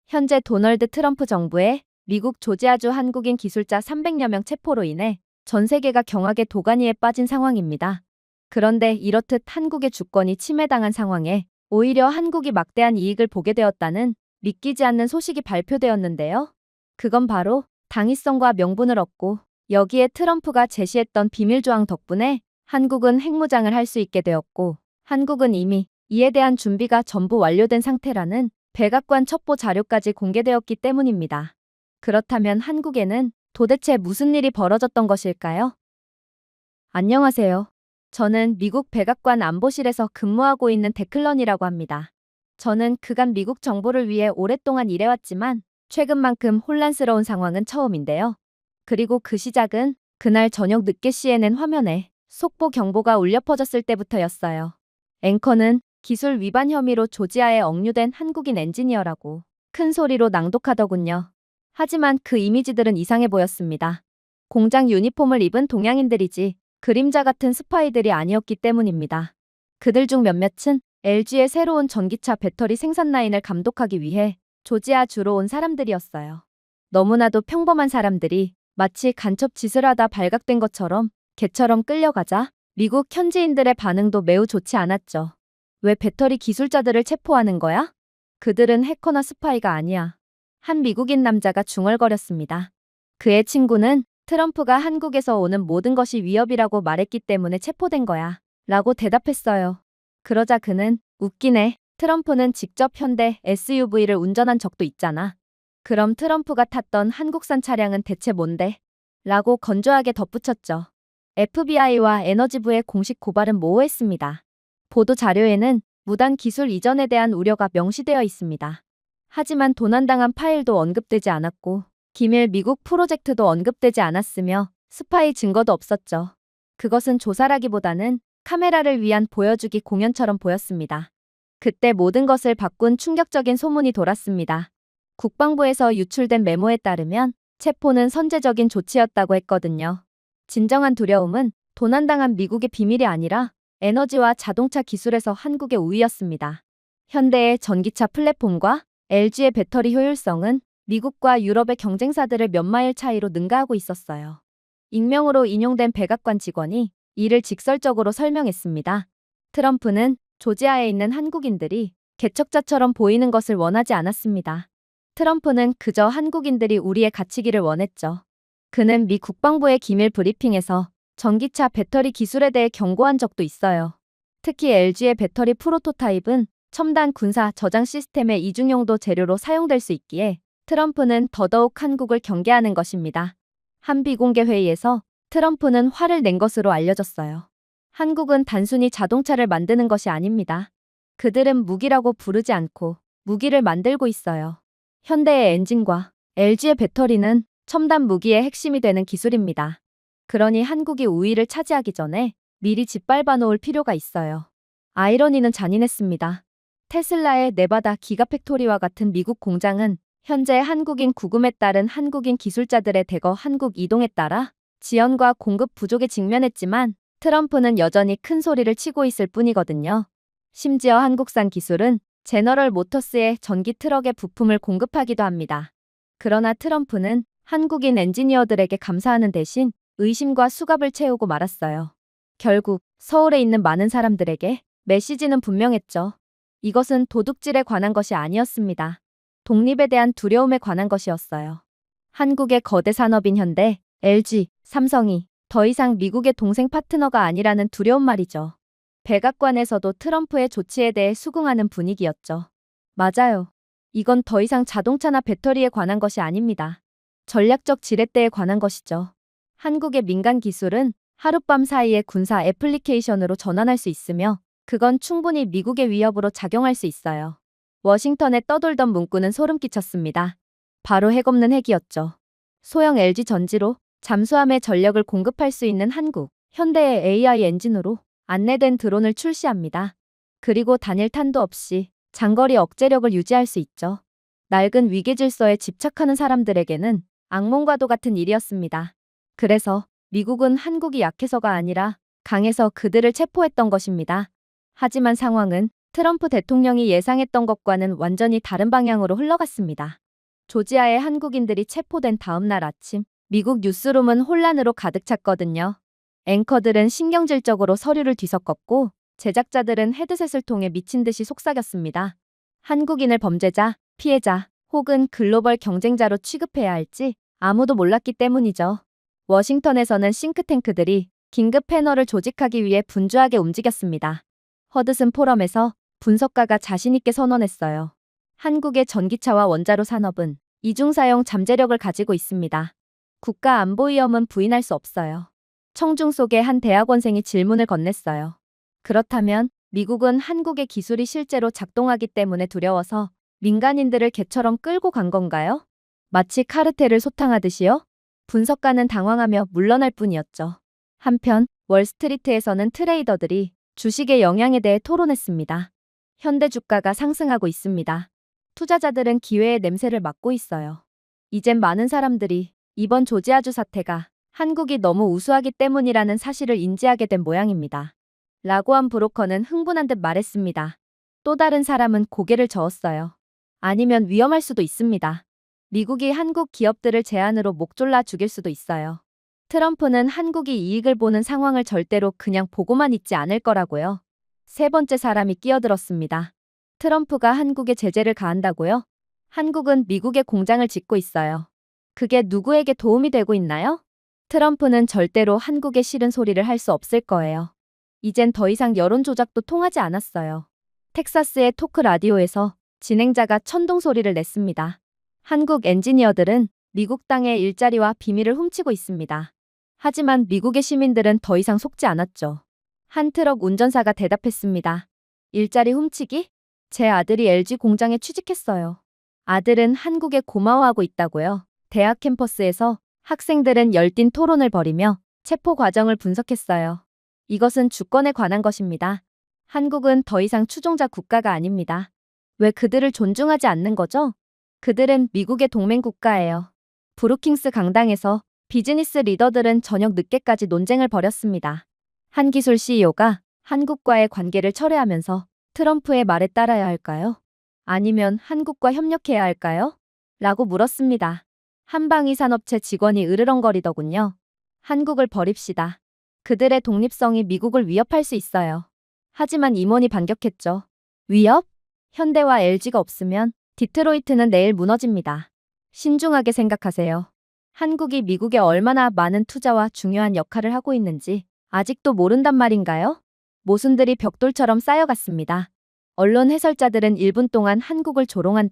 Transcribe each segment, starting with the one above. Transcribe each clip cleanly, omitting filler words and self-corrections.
현재 도널드 트럼프 정부의 미국 조지아주 한국인 기술자 300여 명 체포로 인해 전 세계가 경악의 도가니에 빠진 상황입니다. 그런데 이렇듯 한국의 주권이 침해당한 상황에 오히려 한국이 막대한 이익을 보게 되었다는 믿기지 않는 소식이 발표되었는데요. 그건 바로 당위성과 명분을 얻고 여기에 트럼프가 제시했던 비밀조항 덕분에 한국은 핵무장을 할 수 있게 되었고 한국은 이미 이에 대한 준비가 전부 완료된 상태라는 백악관 첩보 자료까지 공개되었기 때문입니다. 그렇다면 한국에는 도대체 무슨 일이 벌어졌던 것일까요? 안녕하세요. 저는 미국 백악관 안보실에서 근무하고 있는 데클런이라고 합니다. 저는 그간 미국 정보를 위해 오랫동안 일해왔지만 최근만큼 혼란스러운 상황은 처음인데요. 그리고 그 시작은 그날 저녁 늦게 CNN 화면에 속보 경보가 울려 퍼졌을 때부터였어요. 앵커는 기술 위반 혐의로 조지아에 억류된 한국인 엔지니어라고 큰 소리로 낭독하더군요. 하지만 그 이미지들은 이상해 보였습니다. 공장 유니폼을 입은 동양인들이지 그림자 같은 스파이들이 아니었기 때문입니다. 그들 중 몇몇은 LG의 새로운 전기차 배터리 생산 라인을 감독하기 위해 조지아주로 온 사람들이었어요. 너무나도 평범한 사람들이 마치 간첩 짓을 하다 발각된 것처럼 개처럼 끌려가자 미국 현지인들의 반응도 매우 좋지 않았죠. 왜 배터리 기술자들을 체포하는 거야? 그들은 해커나 스파이가 아니야. 한 미국인 남자가 중얼거렸습니다. 그의 친구는 트럼프가 한국에서 오는 모든 것이 위협이라고 말했기 때문에 체포된 거야. 라고 대답했어요. 그러자 그는 웃기네. 트럼프는 직접 현대 SUV를 운전한 적도 있잖아. 그럼 트럼프가 탔던 한국산 차량은 대체 뭔데? 라고 건조하게 덧붙였죠. FBI와 에너지부의 공식 고발은 모호했습니다. 보도 자료에는 무단 기술 이전에 대한 우려가 명시되어 있습니다. 하지만 도난당한 파일도 언급되지 않았고 기밀 미국 프로젝트도 언급되지 않았으며 스파이 증거도 없었죠. 그것은 조사라기보다는 카메라를 위한 보여주기 공연처럼 보였습니다. 그때 모든 것을 바꾼 충격적인 소문이 돌았습니다. 국방부에서 유출된 메모에 따르면 체포는 선제적인 조치였다고 했거든요. 진정한 두려움은 도난당한 미국의 비밀이 아니라 에너지와 자동차 기술에서 한국의 우위였습니다. 현대의 전기차 플랫폼과 LG의 배터리 효율성은 미국과 유럽의 경쟁사들을 몇 마일 차이로 능가하고 있었어요. 익명으로 인용된 백악관 직원이 이를 직설적으로 설명했습니다. 트럼프는 조지아에 있는 한국인들이 개척자처럼 보이는 것을 원하지 않았습니다. 트럼프는 그저 한국인들이 우리의 갇히기를 원했죠. 그는 미 국방부의 기밀 브리핑에서 전기차 배터리 기술에 대해 경고한 적도 있어요. 특히 LG의 배터리 프로토타입은 첨단 군사 저장 시스템의 이중용도 재료로 사용될 수 있기에 트럼프는 더더욱 한국을 경계하는 것입니다. 한 비공개 회의에서 트럼프는 화를 낸 것으로 알려졌어요. 한국은 단순히 자동차를 만드는 것이 아닙니다. 그들은 무기라고 부르지 않고 무기를 만들고 있어요. 현대의 엔진과 LG의 배터리는 첨단 무기의 핵심이 되는 기술입니다. 그러니 한국이 우위를 차지하기 전에 미리 짓밟아 놓을 필요가 있어요. 아이러니는 잔인했습니다. 테슬라의 네바다 기가팩토리와 같은 미국 공장은 현재 한국인 구금에 따른 한국인 기술자들의 대거 한국 이동에 따라 지원과 공급 부족에 직면했지만 트럼프는 여전히 큰 소리를 치고 있을 뿐이거든요. 심지어 한국산 기술은 제너럴 모터스의 전기 트럭의 부품을 공급하기도 합니다. 그러나 트럼프는 한국인 엔지니어들에게 감사하는 대신 의심과 수갑을 채우고 말았어요. 결국 서울에 있는 많은 사람들에게 메시지는 분명했죠. 이것은 도둑질에 관한 것이 아니었습니다. 독립에 대한 두려움에 관한 것이었어요. 한국의 거대 산업인 현대, LG, 삼성이 더 이상 미국의 동생 파트너가 아니라는 두려움 말이죠. 백악관에서도 트럼프의 조치에 대해 수긍하는 분위기였죠. 맞아요. 이건 더 이상 자동차나 배터리에 관한 것이 아닙니다. 전략적 지렛대에 관한 것이죠. 한국의 민간 기술은 하룻밤 사이에 군사 애플리케이션으로 전환할 수 있으며 그건 충분히 미국의 위협으로 작용할 수 있어요. 워싱턴에 떠돌던 문구는 소름 끼쳤습니다. 바로 핵없는 핵이었죠. 소형 LG 전지로 잠수함의 전력을 공급할 수 있는 한국, 현대의 AI 엔진으로 안내된 드론을 출시합니다. 그리고 단일탄도 없이 장거리 억제력을 유지할 수 있죠. 낡은 위계 질서에 집착하는 사람들에게는 악몽과도 같은 일이었습니다. 그래서 미국은 한국이 약해서가 아니라 강해서 그들을 체포했던 것입니다. 하지만 상황은 트럼프 대통령이 예상했던 것과는 완전히 다른 방향으로 흘러갔습니다. 조지아의 한국인들이 체포된 다음 날 아침, 미국 뉴스룸은 혼란으로 가득 찼거든요. 앵커들은 신경질적으로 서류를 뒤섞었고, 제작자들은 헤드셋을 통해 미친 듯이 속삭였습니다. 한국인을 범죄자, 피해자, 혹은 글로벌 경쟁자로 취급해야 할지 아무도 몰랐기 때문이죠. 워싱턴에서는 싱크탱크들이 긴급 패널을 조직하기 위해 분주하게 움직였습니다. 허드슨 포럼에서 분석가가 자신있게 선언했어요. 한국의 전기차와 원자로 산업은 이중사용 잠재력을 가지고 있습니다. 국가 안보 위험은 부인할 수 없어요. 청중 속의 한 대학원생이 질문을 건넸어요. 그렇다면 미국은 한국의 기술이 실제로 작동하기 때문에 두려워서 민간인들을 개처럼 끌고 간 건가요? 마치 카르텔을 소탕하듯이요? 분석가는 당황하며 물러날 뿐이었죠. 한편 월스트리트에서는 트레이더들이 주식의 영향에 대해 토론했습니다. 현대 주가가 상승하고 있습니다. 투자자들은 기회의 냄새를 맡고 있어요. 이젠 많은 사람들이 이번 조지아주 사태가 한국이 너무 우수하기 때문이라는 사실을 인지하게 된 모양입니다. 라고 한 브로커는 흥분한 듯 말했습니다. 또 다른 사람은 고개를 저었어요. 아니면 위험할 수도 있습니다. 미국이 한국 기업들을 제한으로 목 졸라 죽일 수도 있어요. 트럼프는 한국이 이익을 보는 상황을 절대로 그냥 보고만 있지 않을 거라고요. 세 번째 사람이 끼어들었습니다. 트럼프가 한국에 제재를 가한다고요? 한국은 미국에 공장을 짓고 있어요. 그게 누구에게 도움이 되고 있나요? 트럼프는 절대로 한국에 싫은 소리를 할 수 없을 거예요. 이젠 더 이상 여론 조작도 통하지 않았어요. 텍사스의 토크 라디오에서 진행자가 천둥 소리를 냈습니다. 한국 엔지니어들은 미국 땅의 일자리와 비밀을 훔치고 있습니다. 하지만 미국의 시민들은 더 이상 속지 않았죠. 한 트럭 운전사가 대답했습니다. 일자리 훔치기? 제 아들이 LG 공장에 취직했어요. 아들은 한국에 고마워하고 있다고요. 대학 캠퍼스에서 학생들은 열띤 토론을 벌이며 체포 과정을 분석했어요. 이것은 주권에 관한 것입니다. 한국은 더 이상 추종자 국가가 아닙니다. 왜 그들을 존중하지 않는 거죠? 그들은 미국의 동맹 국가예요. 브루킹스 강당에서 비즈니스 리더들은 저녁 늦게까지 논쟁을 벌였습니다. 한 기술 CEO가 한국과의 관계를 철회하면서 트럼프의 말에 따라야 할까요? 아니면 한국과 협력해야 할까요? 라고 물었습니다. 한방위 산업체 직원이 으르렁거리더군요. 한국을 버립시다. 그들의 독립성이 미국을 위협할 수 있어요. 하지만 임원이 반격했죠. 위협? 현대와 LG가 없으면 디트로이트는 내일 무너집니다. 신중하게 생각하세요. 한국이 미국에 얼마나 많은 투자와 중요한 역할을 하고 있는지 아직도 모른단 말인가요? 모순들이 벽돌처럼 쌓여갔습니다. 언론 해설자들은 1분 동안 한국을 조롱한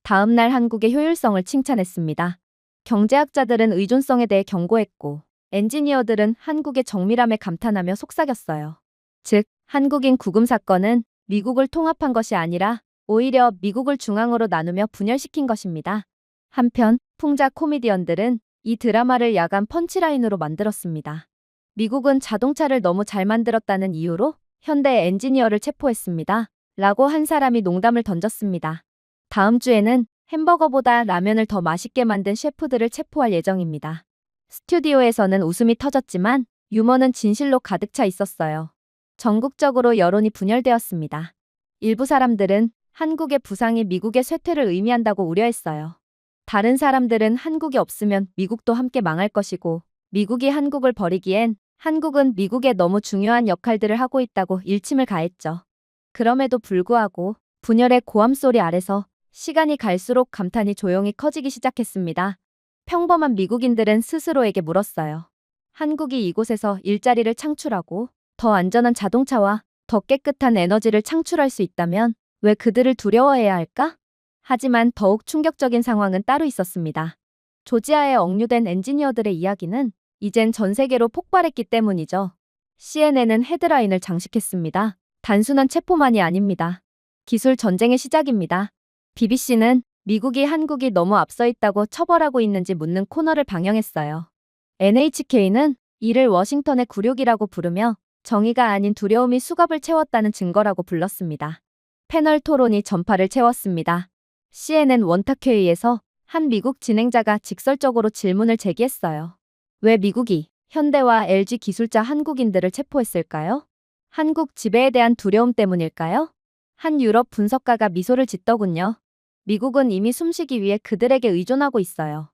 다음 날 한국의 효율성을 칭찬했습니다. 경제학자들은 의존성에 대해 경고했고, 엔지니어들은 한국의 정밀함에 감탄하며 속삭였어요. 즉, 한국인 구금 사건은 미국을 통합한 것이 아니라 오히려 미국을 중앙으로 나누며 분열시킨 것입니다. 한편 풍자 코미디언들은 이 드라마를 야간 펀치라인으로 만들었습니다. 미국은 자동차를 너무 잘 만들었다는 이유로 현대 엔지니어를 체포했습니다. 라고 한 사람이 농담을 던졌습니다. 다음 주에는 햄버거보다 라면을 더 맛있게 만든 셰프들을 체포할 예정입니다. 스튜디오에서는 웃음이 터졌지만 유머는 진실로 가득 차 있었어요. 전국적으로 여론이 분열되었습니다. 일부 사람들은 한국의 부상이 미국의 쇠퇴를 의미한다고 우려했어요. 다른 사람들은 한국이 없으면 미국도 함께 망할 것이고, 미국이 한국을 버리기엔 한국은 미국에 너무 중요한 역할들을 하고 있다고 일침을 가했죠. 그럼에도 불구하고 분열의 고함소리 아래서 시간이 갈수록 감탄이 조용히 커지기 시작했습니다. 평범한 미국인들은 스스로에게 물었어요. 한국이 이곳에서 일자리를 창출하고 더 안전한 자동차와 더 깨끗한 에너지를 창출할 수 있다면 왜 그들을 두려워해야 할까? 하지만 더욱 충격적인 상황은 따로 있었습니다. 조지아에 억류된 엔지니어들의 이야기는 이젠 전 세계로 폭발했기 때문이죠. CNN은 헤드라인을 장식했습니다. 단순한 체포만이 아닙니다. 기술 전쟁의 시작입니다. BBC는 미국이 한국이 너무 앞서 있다고 처벌하고 있는지 묻는 코너를 방영했어요. NHK는 이를 워싱턴의 굴욕이라고 부르며 정의가 아닌 두려움이 수갑을 채웠다는 증거라고 불렀습니다. 패널 토론이 전파를 채웠습니다. CNN 원탁회의에서 한 미국 진행자가 직설적으로 질문을 제기했어요. 왜 미국이 현대와 LG 기술자 한국인들을 체포했을까요? 한국 지배에 대한 두려움 때문일까요? 한 유럽 분석가가 미소를 짓더군요. 미국은 이미 숨쉬기 위해 그들에게 의존하고 있어요.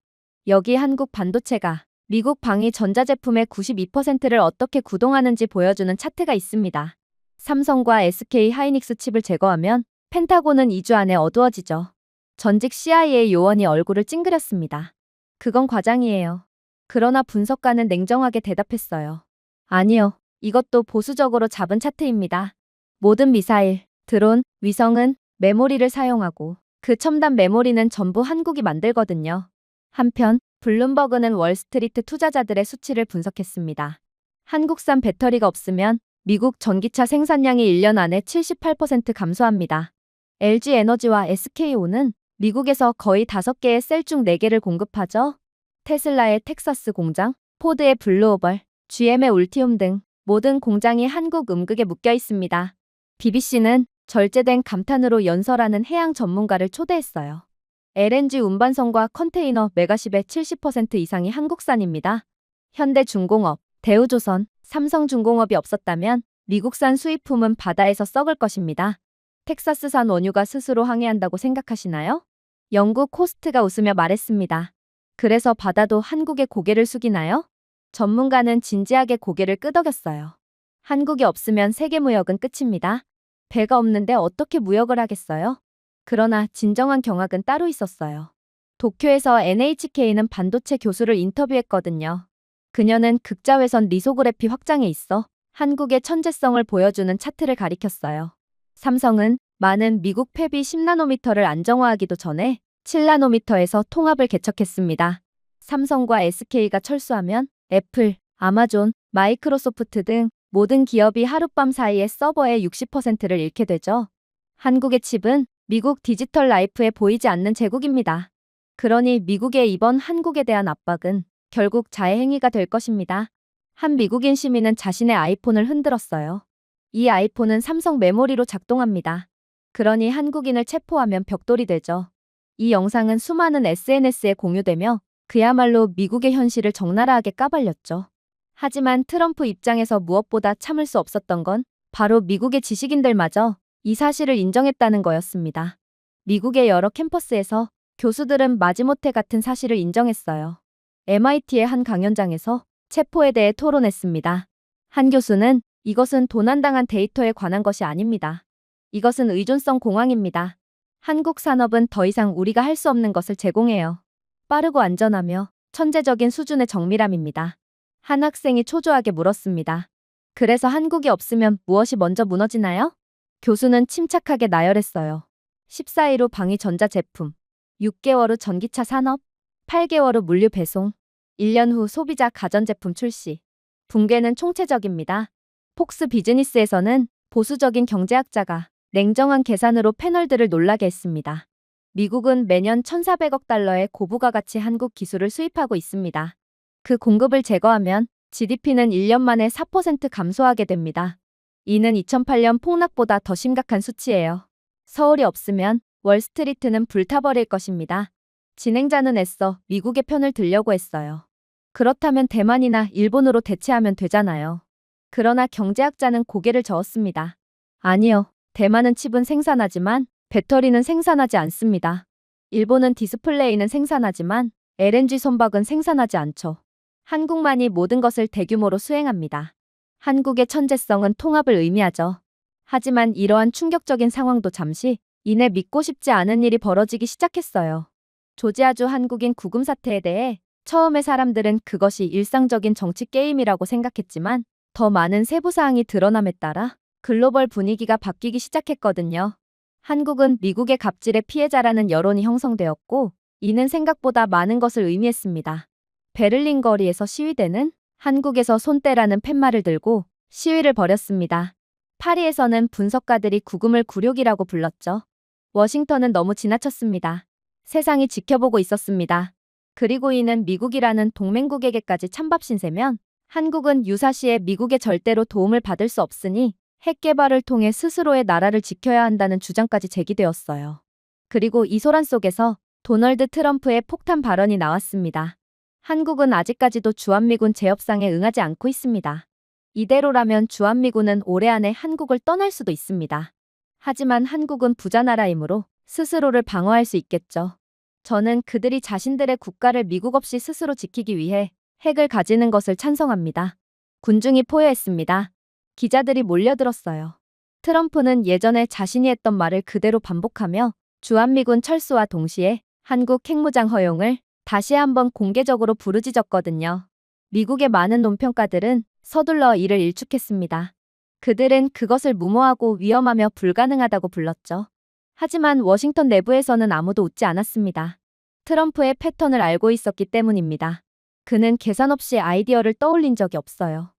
여기 한국 반도체가 미국 방위 전자제품의 92%를 어떻게 구동하는지 보여주는 차트가 있습니다. 삼성과 SK 하이닉스 칩을 제거하면 펜타곤은 2주 안에 어두워지죠. 전직 CIA 요원이 얼굴을 찡그렸습니다. 그건 과장이에요. 그러나 분석가는 냉정하게 대답했어요. 아니요. 이것도 보수적으로 잡은 차트입니다. 모든 미사일, 드론, 위성은 메모리를 사용하고 그 첨단 메모리는 전부 한국이 만들거든요. 한편 블룸버그는 월스트리트 투자자들의 수치를 분석했습니다. 한국산 배터리가 없으면 미국 전기차 생산량이 1년 안에 78% 감소합니다. LG에너지와 SK온은 미국에서 거의 5개의 셀 중 4개를 공급하죠. 테슬라의 텍사스 공장, 포드의 블루오벌, GM의 울티움 등 모든 공장이 한국 음극에 묶여 있습니다. BBC는 절제된 감탄으로 연설하는 해양 전문가를 초대했어요. LNG 운반선과 컨테이너 메가십의 70% 이상이 한국산입니다. 현대중공업, 대우조선, 삼성중공업이 없었다면 미국산 수입품은 바다에서 썩을 것입니다. 텍사스산 원유가 스스로 항해한다고 생각하시나요? 영국 코스트가 웃으며 말했습니다. 그래서 바다도 한국에 고개를 숙이나요? 전문가는 진지하게 고개를 끄덕였어요. 한국이 없으면 세계무역은 끝입니다. 배가 없는데 어떻게 무역을 하겠어요? 그러나 진정한 경악은 따로 있었어요. 도쿄에서 NHK는 반도체 교수를 인터뷰했거든요. 그녀는 극자회선 리소그래피 확장에 있어 한국의 천재성을 보여주는 차트를 가리켰어요. 삼성은 많은 미국 팹이 10나노미터를 안정화하기도 전에 7나노미터에서 통합을 개척했습니다. 삼성과 SK가 철수하면 애플, 아마존, 마이크로소프트 등 모든 기업이 하룻밤 사이에 서버의 60%를 잃게 되죠. 한국의 칩은 미국 디지털 라이프에 보이지 않는 제국입니다. 그러니 미국의 이번 한국에 대한 압박은 결국 자해행위가 될 것입니다. 한 미국인 시민은 자신의 아이폰을 흔들었어요. 이 아이폰은 삼성 메모리로 작동합니다. 그러니 한국인을 체포하면 벽돌이 되죠. 이 영상은 수많은 SNS에 공유되며 그야말로 미국의 현실을 적나라하게 까발렸죠. 하지만 트럼프 입장에서 무엇보다 참을 수 없었던 건 바로 미국의 지식인들마저 이 사실을 인정했다는 거였습니다. 미국의 여러 캠퍼스에서 교수들은 마지못해 같은 사실을 인정했어요. MIT의 한 강연장에서 체포에 대해 토론했습니다. 한 교수는 이것은 도난당한 데이터에 관한 것이 아닙니다. 이것은 의존성 공황입니다. 한국 산업은 더 이상 우리가 할 수 없는 것을 제공해요. 빠르고 안전하며 천재적인 수준의 정밀함입니다. 한 학생이 초조하게 물었습니다. 그래서 한국이 없으면 무엇이 먼저 무너지나요? 교수는 침착하게 나열했어요. 14일 후 방위 전자제품, 6개월 후 전기차 산업, 8개월 후 물류 배송, 1년 후 소비자 가전제품 출시. 붕괴는 총체적입니다. 폭스 비즈니스에서는 보수적인 경제학자가 냉정한 계산으로 패널들을 놀라게 했습니다. 미국은 매년 1,400억 달러의 고부가 가치 한국 기술을 수입하고 있습니다. 그 공급을 제거하면 GDP는 1년 만에 4% 감소하게 됩니다. 이는 2008년 폭락보다 더 심각한 수치예요. 서울이 없으면 월스트리트는 불타버릴 것입니다. 진행자는 애써 미국의 편을 들려고 했어요. 그렇다면 대만이나 일본으로 대체하면 되잖아요. 그러나 경제학자는 고개를 저었습니다. 아니요. 대만은 칩은 생산하지만 배터리는 생산하지 않습니다. 일본은 디스플레이는 생산하지만 LNG 선박은 생산하지 않죠. 한국만이 모든 것을 대규모로 수행합니다. 한국의 천재성은 통합을 의미하죠. 하지만 이러한 충격적인 상황도 잠시 이내 믿고 싶지 않은 일이 벌어지기 시작했어요. 조지아주 한국인 구금 사태에 대해 처음에 사람들은 그것이 일상적인 정치 게임이라고 생각했지만 더 많은 세부 사항이 드러남에 따라 글로벌 분위기가 바뀌기 시작했거든요. 한국은 미국의 갑질의 피해자라는 여론이 형성되었고 이는 생각보다 많은 것을 의미했습니다. 베를린 거리에서 시위대는 한국에서 손떼라는 팻말을 들고 시위를 벌였습니다. 파리에서는 분석가들이 구금을 굴욕이라고 불렀죠. 워싱턴은 너무 지나쳤습니다. 세상이 지켜보고 있었습니다. 그리고 이는 미국이라는 동맹국에게까지 찬밥 신세면 한국은 유사시에 미국의 절대로 도움을 받을 수 없으니 핵 개발을 통해 스스로의 나라를 지켜야 한다는 주장까지 제기되었어요. 그리고 이 소란 속에서 도널드 트럼프의 폭탄 발언이 나왔습니다. 한국은 아직까지도 주한미군 재협상에 응하지 않고 있습니다. 이대로라면 주한미군은 올해 안에 한국을 떠날 수도 있습니다. 하지만 한국은 부자 나라이므로 스스로를 방어할 수 있겠죠. 저는 그들이 자신들의 국가를 미국 없이 스스로 지키기 위해 핵을 가지는 것을 찬성합니다. 군중이 포효했습니다. 기자들이 몰려들었어요. 트럼프는 예전에 자신이 했던 말을 그대로 반복하며 주한미군 철수와 동시에 한국 핵무장 허용을 다시 한번 공개적으로 부르짖었거든요. 미국의 많은 논평가들은 서둘러 이를 일축했습니다. 그들은 그것을 무모하고 위험하며 불가능하다고 불렀죠. 하지만 워싱턴 내부에서는 아무도 웃지 않았습니다. 트럼프의 패턴을 알고 있었기 때문입니다. 그는 계산 없이 아이디어를 떠올린 적이 없어요.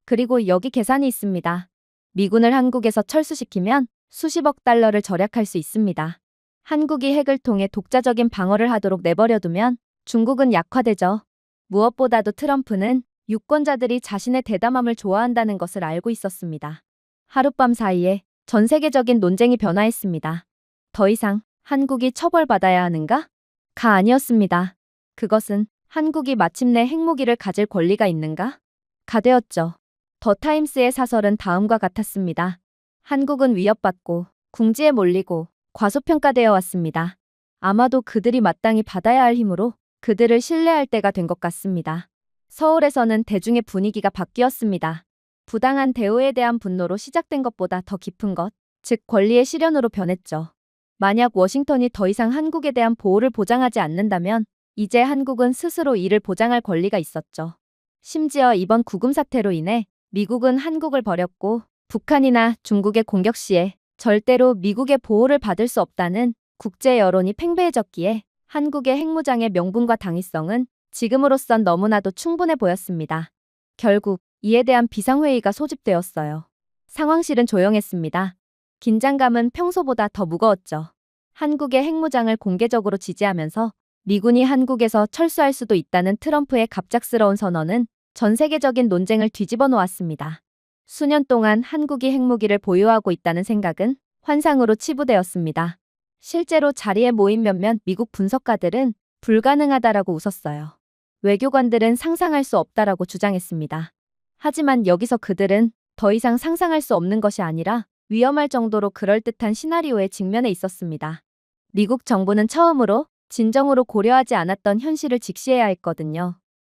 그리고 여기 계산이 있습니다. 미군을 한국에서 철수시키면 수십억 달러를 절약할 수 있습니다. 한국이 핵을 통해 독자적인 방어를 하도록 내버려두면 중국은 약화되죠. 무엇보다도 트럼프는 유권자들이 자신의 대담함을 좋아한다는 것을 알고 있었습니다. 하룻밤 사이에 전 세계적인 논쟁이 변화했습니다. 더 이상 한국이 처벌받아야 하는가? 가 아니었습니다. 그것은 한국이 마침내 핵무기를 가질 권리가 있는가? 가 되었죠. 더 타임스의 사설은 다음과 같았습니다. 한국은 위협받고 궁지에 몰리고 과소평가되어 왔습니다. 아마도 그들이 마땅히 받아야 할 힘으로 그들을 신뢰할 때가 된 것 같습니다. 서울에서는 대중의 분위기가 바뀌었습니다. 부당한 대우에 대한 분노로 시작된 것보다 더 깊은 것, 즉 권리의 실현으로 변했죠. 만약 워싱턴이 더 이상 한국에 대한 보호를 보장하지 않는다면 이제 한국은 스스로 이를 보장할 권리가 있었죠. 심지어 이번 구금 사태로 인해 미국은 한국을 버렸고 북한이나 중국의 공격 시에 절대로 미국의 보호를 받을 수 없다는 국제 여론이 팽배해졌기에 한국의 핵무장의 명분과 당위성은 지금으로선 너무나도 충분해 보였습니다. 결국 이에 대한 비상회의가 소집되었어요. 상황실은 조용했습니다. 긴장감은 평소보다 더 무거웠죠. 한국의 핵무장을 공개적으로 지지하면서 미군이 한국에서 철수할 수도 있다는 트럼프의 갑작스러운 선언은 전 세계적인 논쟁을 뒤집어 놓았습니다. 수년 동안 한국이 핵무기를 보유하고 있다는 생각은 환상으로 치부되었습니다. 실제로 자리에 모인 몇몇 미국 분석가들은 불가능하다라고 웃었어요. 외교관들은 상상할 수 없다라고 주장했습니다. 하지만 여기서 그들은 더 이상 상상할 수 없는 것이 아니라 위험할 정도로 그럴듯한 시나리오에 직면해 있었습니다. 미국 정부는 처음으로 진정으로 고려하지 않았던 현실을 직시해야 했거든요.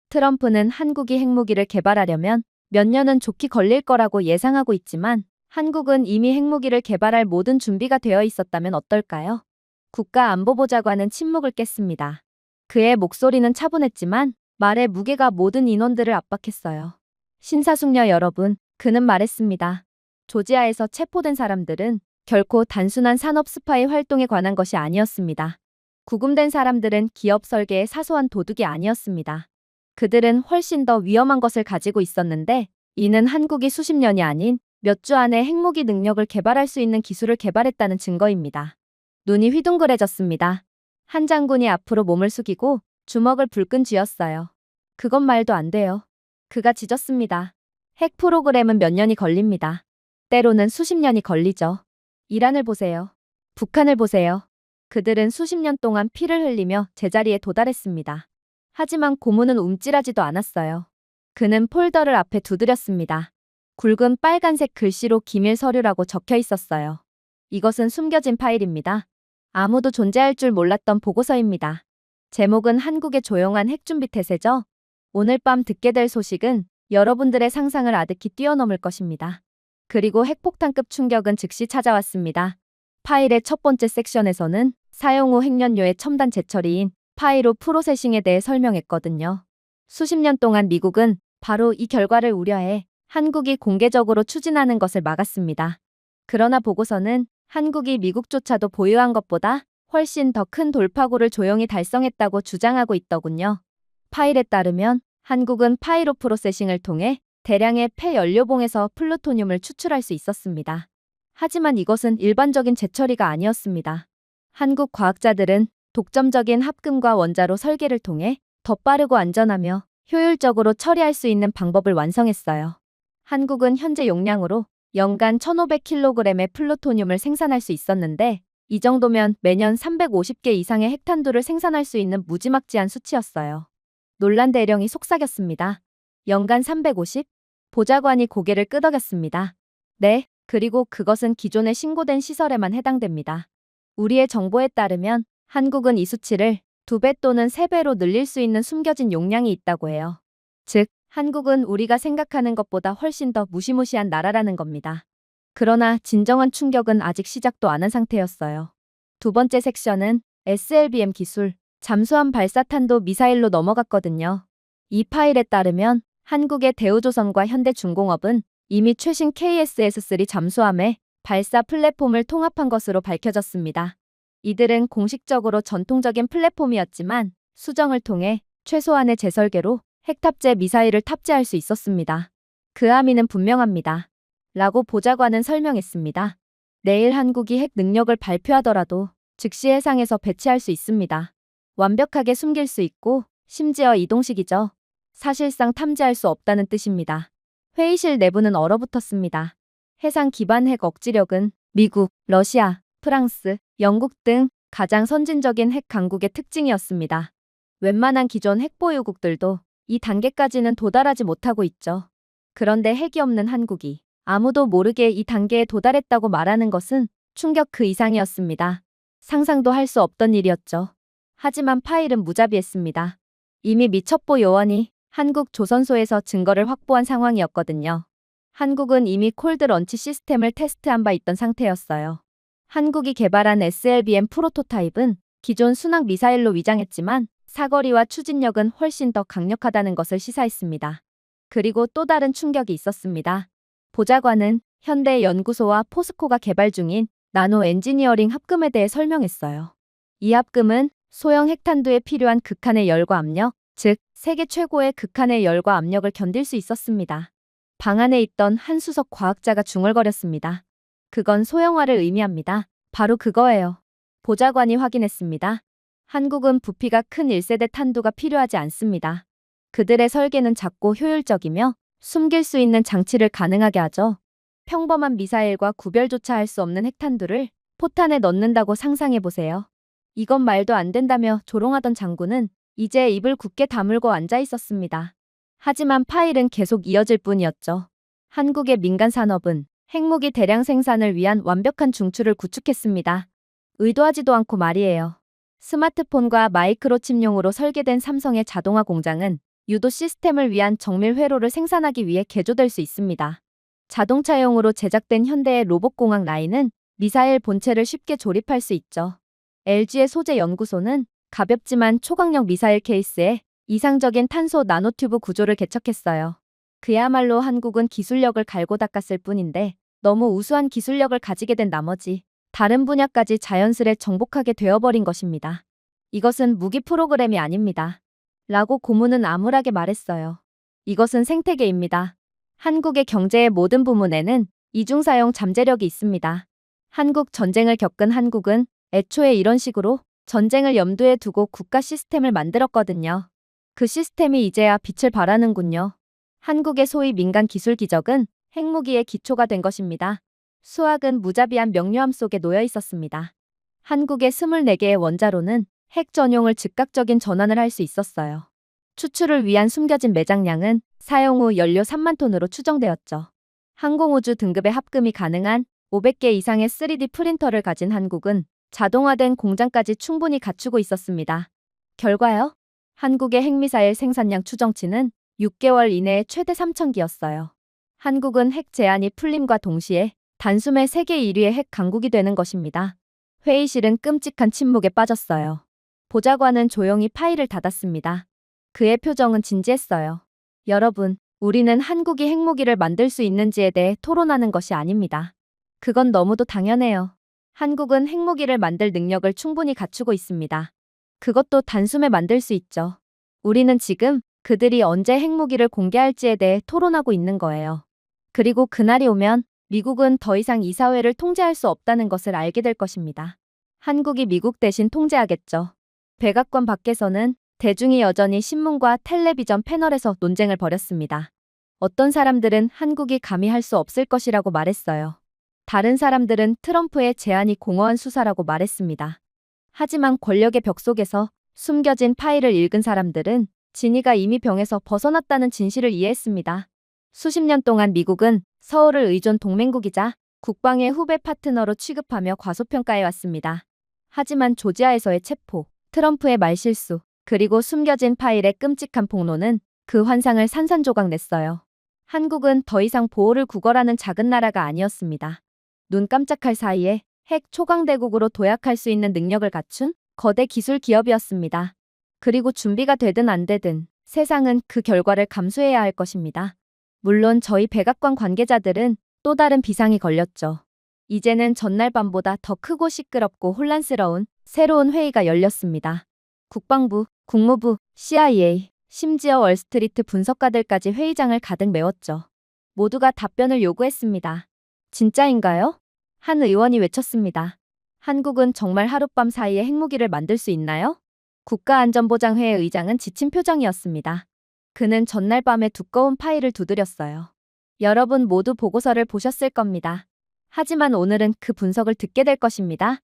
트럼프는 한국이 핵무기를 개발하려면 몇 년은 좋게 걸릴 거라고 예상하고 있지만 한국은 이미 핵무기를 개발할 모든 준비가 되어 있었다면 어떨까요? 국가안보보좌관은 침묵을 깼습니다. 그의 목소리는 차분했지만 말의 무게가 모든 인원들을 압박했어요. 신사숙녀 여러분, 그는 말했습니다. 조지아에서 체포된 사람들은 결코 단순한 산업 스파이 활동에 관한 것이 아니었습니다. 구금된 사람들은 기업 설계의 사소한 도둑이 아니었습니다. 그들은 훨씬 더 위험한 것을 가지고 있었는데 이는 한국이 수십 년이 아닌 몇 주 안에 핵무기 능력을 개발할 수 있는 기술을 개발했다는 증거입니다. 눈이 휘둥그레졌습니다. 한 장군이 앞으로 몸을 숙이고 주먹을 불끈 쥐었어요. 그건 말도 안 돼요. 그가 짖었습니다. 핵 프로그램은 몇 년이 걸립니다. 때로는 수십 년이 걸리죠. 이란을 보세요. 북한을 보세요. 그들은 수십 년 동안 피를 흘리며 제자리에 도달했습니다. 하지만 고문은 움찔하지도 않았어요. 그는 폴더를 앞에 두드렸습니다. 굵은 빨간색 글씨로 기밀 서류라고 적혀 있었어요. 이것은 숨겨진 파일입니다. 아무도 존재할 줄 몰랐던 보고서입니다. 제목은 한국의 조용한 핵준비 태세죠. 오늘 밤 듣게 될 소식은 여러분들의 상상을 아득히 뛰어넘을 것입니다. 그리고 핵폭탄급 충격은 즉시 찾아왔습니다. 파일의 첫 번째 섹션에서는 사용 후 핵연료의 첨단 재처리인 파이로 프로세싱에 대해 설명했거든요. 수십 년 동안 미국은 바로 이 결과를 우려해 한국이 공개적으로 추진하는 것을 막았습니다. 그러나 보고서는 한국이 미국조차도 보유한 것보다 훨씬 더 큰 돌파구를 조용히 달성했다고 주장하고 있더군요. 파일에 따르면 한국은 파이로 프로세싱을 통해 대량의 폐연료봉에서 플루토늄을 추출할 수 있었습니다. 하지만 이것은 일반적인 재처리가 아니었습니다. 한국 과학자들은 독점적인 합금과 원자로 설계를 통해 더 빠르고 안전하며 효율적으로 처리할 수 있는 방법을 완성했어요. 한국은 현재 용량으로 연간 1,500kg의 플루토늄을 생산할 수 있었는데 이 정도면 매년 350개 이상의 핵탄두를 생산할 수 있는 무지막지한 수치였어요. 놀란 대령이 속삭였습니다. 연간 350? 보좌관이 고개를 끄덕였습니다. 네, 그리고 그것은 기존에 신고된 시설에만 해당됩니다. 우리의 정보에 따르면 한국은 이 수치를 2배 또는 3배로 늘릴 수 있는 숨겨진 용량이 있다고 해요. 즉, 한국은 우리가 생각하는 것보다 훨씬 더 무시무시한 나라라는 겁니다. 그러나 진정한 충격은 아직 시작도 안 한 상태였어요. 두 번째 섹션은 SLBM 기술, 잠수함 발사탄도 미사일로 넘어갔거든요. 이 파일에 따르면 한국의 대우조선과 현대중공업은 이미 최신 KSS-3 잠수함의 발사 플랫폼을 통합한 것으로 밝혀졌습니다. 이들은 공식적으로 전통적인 플랫폼이었지만 수정을 통해 최소한의 재설계로 핵탑재 미사일을 탑재할 수 있었습니다. 그 함의는 분명합니다. 라고 보좌관은 설명했습니다. 내일 한국이 핵 능력을 발표하더라도 즉시 해상에서 배치할 수 있습니다. 완벽하게 숨길 수 있고 심지어 이동식이죠. 사실상 탐지할 수 없다는 뜻입니다. 회의실 내부는 얼어붙었습니다. 해상 기반 핵 억지력은 미국, 러시아, 프랑스, 영국 등 가장 선진적인 핵 강국의 특징이었습니다. 웬만한 기존 핵 보유국들도 이 단계까지는 도달하지 못하고 있죠. 그런데 핵이 없는 한국이 아무도 모르게 이 단계에 도달했다고 말하는 것은 충격 그 이상이었습니다. 상상도 할 수 없던 일이었죠. 하지만 파일은 무자비했습니다. 이미 미 첩보 요원이 한국 조선소에서 증거를 확보한 상황이었거든요. 한국은 이미 콜드 런치 시스템을 테스트한 바 있던 상태였어요. 한국이 개발한 SLBM 프로토타입은 기존 순항 미사일로 위장했지만 사거리와 추진력은 훨씬 더 강력하다는 것을 시사했습니다. 그리고 또 다른 충격이 있었습니다. 보좌관은 현대연구소와 포스코가 개발 중인 나노 엔지니어링 합금에 대해 설명했어요. 이 합금은 소형 핵탄두에 필요한 극한의 열과 압력, 즉 세계 최고의 극한의 열과 압력을 견딜 수 있었습니다. 방 안에 있던 한 수석 과학자가 중얼거렸습니다. 그건 소형화를 의미합니다. 바로 그거예요. 보좌관이 확인했습니다. 한국은 부피가 큰 1세대 탄두가 필요하지 않습니다. 그들의 설계는 작고 효율적이며 숨길 수 있는 장치를 가능하게 하죠. 평범한 미사일과 구별조차 할 수 없는 핵탄두를 포탄에 넣는다고 상상해보세요. 이건 말도 안 된다며 조롱하던 장군은 이제 입을 굳게 다물고 앉아 있었습니다. 하지만 파일은 계속 이어질 뿐이었죠. 한국의 민간 산업은 핵무기 대량 생산을 위한 완벽한 중추를 구축했습니다. 의도하지도 않고 말이에요. 스마트폰과 마이크로칩용으로 설계된 삼성의 자동화 공장은 유도 시스템을 위한 정밀 회로를 생산하기 위해 개조될 수 있습니다. 자동차용으로 제작된 현대의 로봇공학 라인은 미사일 본체를 쉽게 조립할 수 있죠. LG의 소재 연구소는 가볍지만 초강력 미사일 케이스에 이상적인 탄소 나노튜브 구조를 개척했어요. 그야말로 한국은 기술력을 갈고 닦았을 뿐인데 너무 우수한 기술력을 가지게 된 나머지 다른 분야까지 자연스레 정복하게 되어버린 것입니다. 이것은 무기 프로그램이 아닙니다. 라고 고문은 암울하게 말했어요. 이것은 생태계입니다. 한국의 경제의 모든 부문에는 이중사용 잠재력이 있습니다. 한국 전쟁을 겪은 한국은 애초에 이런 식으로 전쟁을 염두에 두고 국가 시스템을 만들었거든요. 그 시스템이 이제야 빛을 발하는군요. 한국의 소위 민간 기술 기적은 핵무기의 기초가 된 것입니다. 수학은 무자비한 명료함 속에 놓여 있었습니다. 한국의 24개의 원자로는 핵 전용을 즉각적인 전환을 할 수 있었어요. 추출을 위한 숨겨진 매장량은 사용 후 연료 3만 톤으로 추정되었죠. 항공우주 등급의 합금이 가능한 500개 이상의 3D 프린터를 가진 한국은 자동화된 공장까지 충분히 갖추고 있었습니다. 결과요? 한국의 핵미사일 생산량 추정치는 6개월 이내에 최대 3,000기였어요. 한국은 핵 제한이 풀림과 동시에 단숨에 세계 1위의 핵 강국이 되는 것입니다. 회의실은 끔찍한 침묵에 빠졌어요. 보좌관은 조용히 파일을 닫았습니다. 그의 표정은 진지했어요. 여러분, 우리는 한국이 핵무기를 만들 수 있는지에 대해 토론하는 것이 아닙니다. 그건 너무도 당연해요. 한국은 핵무기를 만들 능력을 충분히 갖추고 있습니다. 그것도 단숨에 만들 수 있죠. 우리는 지금 그들이 언제 핵무기를 공개할지에 대해 토론하고 있는 거예요. 그리고 그날이 오면 미국은 더 이상 이 사회를 통제할 수 없다는 것을 알게 될 것입니다. 한국이 미국 대신 통제하겠죠. 백악관 밖에서는 대중이 여전히 신문과 텔레비전 패널에서 논쟁을 벌였습니다. 어떤 사람들은 한국이 감히 할 수 없을 것이라고 말했어요. 다른 사람들은 트럼프의 제안이 공허한 수사라고 말했습니다. 하지만 권력의 벽 속에서 숨겨진 파일을 읽은 사람들은 진이가 이미 병에서 벗어났다는 진실을 이해했습니다. 수십 년 동안 미국은 서울을 의존 동맹국이자 국방의 후배 파트너로 취급하며 과소평가해왔습니다. 하지만 조지아에서의 체포, 트럼프의 말실수, 그리고 숨겨진 파일의 끔찍한 폭로는 그 환상을 산산조각 냈어요. 한국은 더 이상 보호를 구걸하는 작은 나라가 아니었습니다. 눈 깜짝할 사이에 핵 초강대국으로 도약할 수 있는 능력을 갖춘 거대 기술 기업이었습니다. 그리고 준비가 되든 안 되든 세상은 그 결과를 감수해야 할 것입니다. 물론 저희 백악관 관계자들은 또 다른 비상이 걸렸죠. 이제는 전날 밤보다 더 크고 시끄럽고 혼란스러운 새로운 회의가 열렸습니다. 국방부, 국무부, CIA, 심지어 월스트리트 분석가들까지 회의장을 가득 메웠죠. 모두가 답변을 요구했습니다. 진짜인가요? 한 의원이 외쳤습니다. 한국은 정말 하룻밤 사이에 핵무기를 만들 수 있나요? 국가안전보장회의 의장은 지친 표정이었습니다. 그는 전날 밤에 두꺼운 파일을 두드렸어요. 여러분 모두 보고서를 보셨을 겁니다. 하지만 오늘은 그 분석을 듣게 될 것입니다.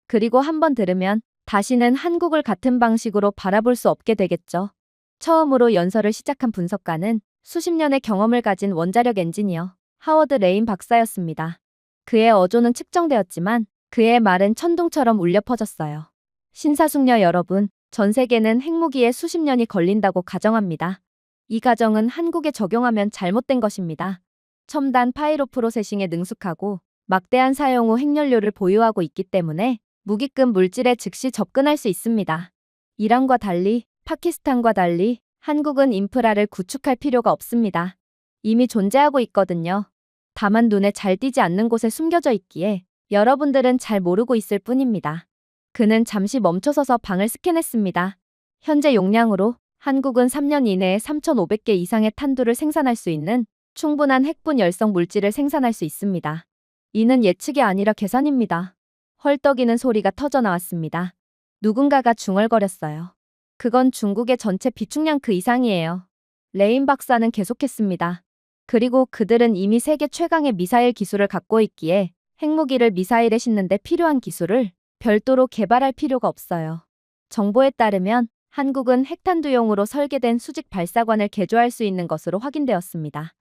그리고 한번 들으면 다시는 한국을 같은 방식으로 바라볼 수 없게 되겠죠. 처음으로 연설을 시작한 분석가는 수십 년의 경험을 가진 원자력 엔지니어 하워드 레인 박사였습니다. 그의 어조는 측정되었지만 그의 말은 천둥처럼 울려 퍼졌어요. 신사숙녀 여러분, 전 세계는 핵무기에 수십 년이 걸린다고 가정합니다. 이 가정은 한국에 적용하면 잘못된 것입니다. 첨단 파이로 프로세싱에 능숙하고 막대한 사용 후 핵연료를 보유하고 있기 때문에 무기급 물질에 즉시 접근할 수 있습니다. 이란과 달리, 파키스탄과 달리 한국은 인프라를 구축할 필요가 없습니다. 이미 존재하고 있거든요. 다만 눈에 잘 띄지 않는 곳에 숨겨져 있기에 여러분들은 잘 모르고 있을 뿐입니다. 그는 잠시 멈춰서서 방을 스캔했습니다. 현재 용량으로 한국은 3년 이내에 3,500개 이상의 탄두를 생산할 수 있는 충분한 핵분 열성 물질을 생산할 수 있습니다. 이는 예측이 아니라 계산입니다. 헐떡이는 소리가 터져나왔습니다. 누군가가 중얼거렸어요. 그건 중국의 전체 비축량 그 이상이에요. 레인 박사는 계속했습니다. 그리고 그들은 이미 세계 최강의 미사일 기술을 갖고 있기에 핵무기를 미사일에 싣는데 필요한 기술을 별도로 개발할 필요가 없어요. 정보에 따르면 한국은 핵탄두용으로 설계된 수직 발사관을 개조할 수 있는 것으로 확인되었습니다.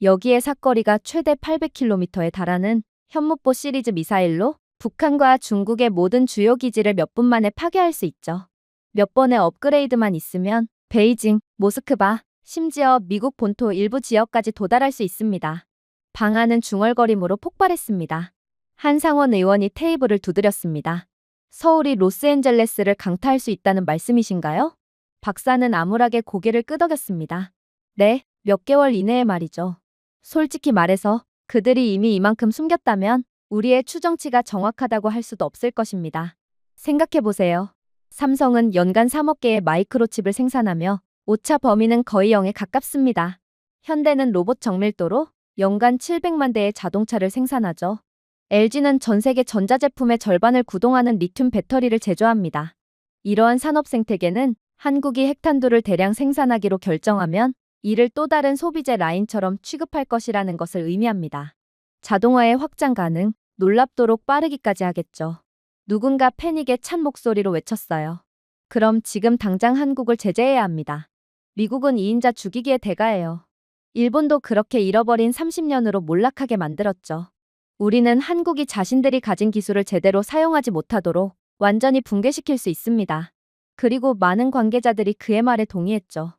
여기에 사거리가 최대 800km에 달하는 현무포 시리즈 미사일로 북한과 중국의 모든 주요 기지를 몇 분 만에 파괴할 수 있죠. 몇 번의 업그레이드만 있으면 베이징, 모스크바, 심지어 미국 본토 일부 지역까지 도달할 수 있습니다. 방안은 중얼거림으로 폭발했습니다. 한상원 의원이 테이블을 두드렸습니다. 서울이 로스앤젤레스를 강타할 수 있다는 말씀이신가요? 박사는 암울하게 고개를 끄덕였습니다. 네, 몇 개월 이내에 말이죠. 솔직히 말해서 그들이 이미 이만큼 숨겼다면 우리의 추정치가 정확하다고 할 수도 없을 것입니다. 생각해보세요. 삼성은 연간 3억 개의 마이크로칩을 생산하며 오차 범위는 거의 0에 가깝습니다. 현대는 로봇 정밀도로 연간 700만 대의 자동차를 생산하죠. LG는 전 세계 전자제품의 절반을 구동하는 리튬 배터리를 제조합니다. 이러한 산업 생태계는 한국이 핵탄두를 대량 생산하기로 결정하면 이를 또 다른 소비재 라인처럼 취급할 것이라는 것을 의미합니다. 자동화의 확장 가능, 놀랍도록 빠르기까지 하겠죠. 누군가 패닉에 찬 목소리로 외쳤어요. 그럼 지금 당장 한국을 제재해야 합니다. 미국은 2인자 죽이기의 대가예요. 일본도 그렇게 잃어버린 30년으로 몰락하게 만들었죠. 우리는 한국이 자신들이 가진 기술을 제대로 사용하지 못하도록 완전히 붕괴시킬 수 있습니다. 그리고 많은 관계자들이 그의 말에 동의했죠.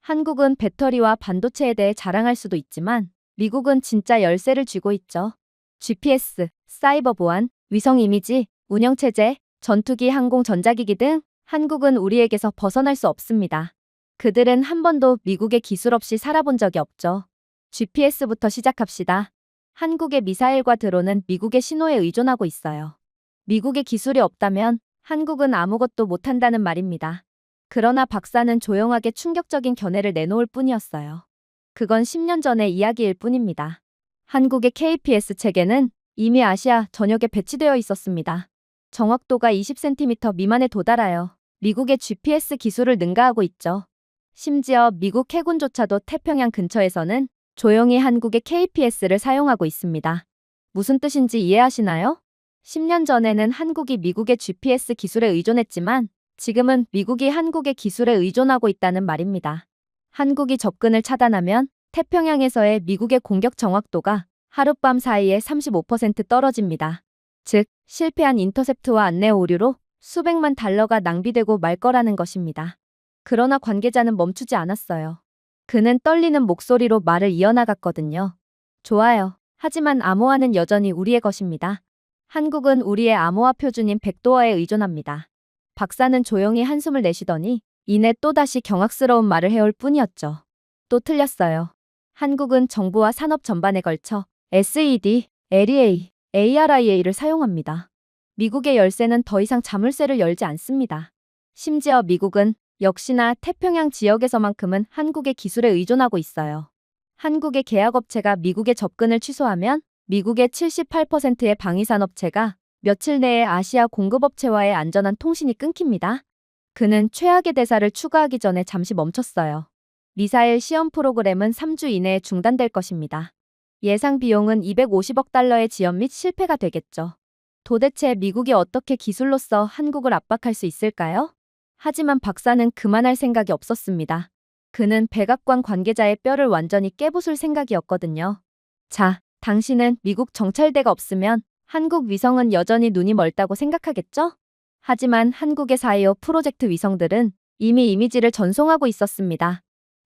한국은 배터리와 반도체에 대해 자랑할 수도 있지만 미국은 진짜 열쇠를 쥐고 있죠. GPS, 사이버 보안, 위성 이미지, 운영체제, 전투기, 항공 전자기기 등 한국은 우리에게서 벗어날 수 없습니다. 그들은 한 번도 미국의 기술 없이 살아본 적이 없죠. GPS부터 시작합시다. 한국의 미사일과 드론은 미국의 신호에 의존하고 있어요. 미국의 기술이 없다면 한국은 아무것도 못한다는 말입니다. 그러나 박사는 조용하게 충격적인 견해를 내놓을 뿐이었어요. 그건 10년 전의 이야기일 뿐입니다. 한국의 KPS 체계는 이미 아시아 전역에 배치되어 있었습니다. 정확도가 20cm 미만에 도달하여 미국의 GPS 기술을 능가하고 있죠. 심지어 미국 해군조차도 태평양 근처에서는 조용히 한국의 KPS를 사용하고 있습니다. 무슨 뜻인지 이해하시나요? 10년 전에는 한국이 미국의 GPS 기술에 의존했지만 지금은 미국이 한국의 기술에 의존하고 있다는 말입니다. 한국이 접근을 차단하면 태평양에서의 미국의 공격 정확도가 하룻밤 사이에 35% 떨어집니다. 즉, 실패한 인터셉트와 안내 오류로 수백만 달러가 낭비되고 말 거라는 것입니다. 그러나 관계자는 멈추지 않았어요. 그는 떨리는 목소리로 말을 이어나갔거든요. 좋아요. 하지만 암호화는 여전히 우리의 것입니다. 한국은 우리의 암호화 표준인 백도어에 의존합니다. 박사는 조용히 한숨을 내쉬더니 이내 또다시 경악스러운 말을 해올 뿐이었죠. 또 틀렸어요. 한국은 정부와 산업 전반에 걸쳐 SED, LEA, ARIA를 사용합니다. 미국의 열쇠는 더 이상 자물쇠를 열지 않습니다. 심지어 미국은 역시나 태평양 지역에서만큼은 한국의 기술에 의존하고 있어요. 한국의 계약업체가 미국의 접근을 취소하면 미국의 78%의 방위산업체가 며칠 내에 아시아 공급업체와의 안전한 통신이 끊깁니다. 그는 최악의 대사를 추가하기 전에 잠시 멈췄어요. 미사일 시험 프로그램은 3주 이내에 중단될 것입니다. 예상 비용은 250억 달러의 지연 및 실패가 되겠죠. 도대체 미국이 어떻게 기술로서 한국을 압박할 수 있을까요? 하지만 박사는 그만할 생각이 없었습니다. 그는 백악관 관계자의 뼈를 완전히 깨부술 생각이었거든요. 자, 당신은 미국 정찰대가 없으면 한국 위성은 여전히 눈이 멀다고 생각하겠죠? 하지만 한국의 425 프로젝트 위성들은 이미 이미지를 전송하고 있었습니다.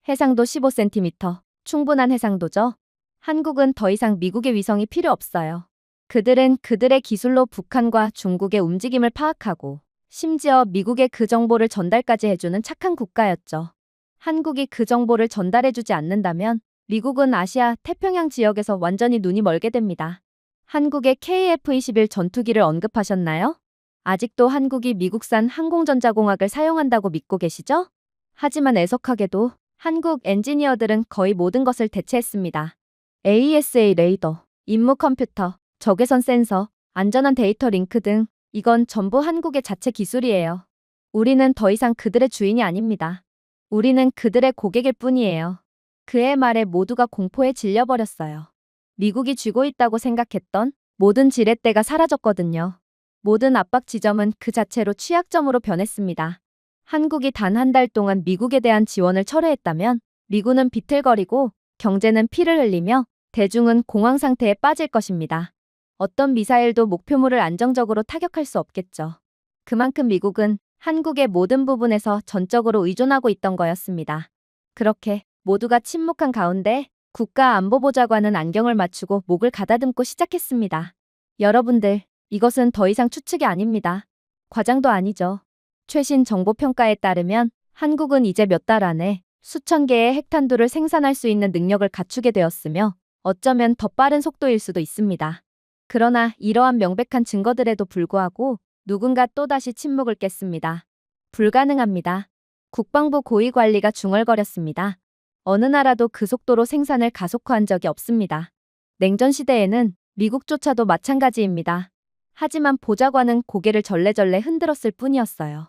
해상도 15cm, 충분한 해상도죠. 한국은 더 이상 미국의 위성이 필요 없어요. 그들은 그들의 기술로 북한과 중국의 움직임을 파악하고 심지어 미국에 그 정보를 전달까지 해주는 착한 국가였죠. 한국이 그 정보를 전달해주지 않는다면 미국은 아시아 태평양 지역에서 완전히 눈이 멀게 됩니다. 한국의 KF-21 전투기를 언급하셨나요? 아직도 한국이 미국산 항공전자공학을 사용한다고 믿고 계시죠? 하지만 애석하게도 한국 엔지니어들은 거의 모든 것을 대체했습니다. AESA 레이더, 임무 컴퓨터, 적외선 센서, 안전한 데이터 링크 등 이건 전부 한국의 자체 기술이에요. 우리는 더 이상 그들의 주인이 아닙니다. 우리는 그들의 고객일 뿐이에요. 그의 말에 모두가 공포에 질려버렸어요. 미국이 쥐고 있다고 생각했던 모든 지렛대가 사라졌거든요. 모든 압박 지점은 그 자체로 취약점으로 변했습니다. 한국이 단 한 달 동안 미국에 대한 지원을 철회했다면 미군은 비틀거리고 경제는 피를 흘리며 대중은 공황 상태에 빠질 것입니다. 어떤 미사일도 목표물을 안정적으로 타격할 수 없겠죠. 그만큼 미국은 한국의 모든 부분에서 전적으로 의존하고 있던 거였습니다. 그렇게 모두가 침묵한 가운데 국가안보보좌관은 안경을 맞추고 목을 가다듬고 시작했습니다. 여러분들, 이것은 더 이상 추측이 아닙니다. 과장도 아니죠. 최신 정보평가에 따르면 한국은 이제 몇 달 안에 수천 개의 핵탄두를 생산할 수 있는 능력을 갖추게 되었으며 어쩌면 더 빠른 속도일 수도 있습니다. 그러나 이러한 명백한 증거들에도 불구하고 누군가 또다시 침묵을 깼습니다. 불가능합니다. 국방부 고위 관리가 중얼거렸습니다. 어느 나라도 그 속도로 생산을 가속화한 적이 없습니다. 냉전 시대에는 미국조차도 마찬가지입니다. 하지만 보좌관은 고개를 절레절레 흔들었을 뿐이었어요.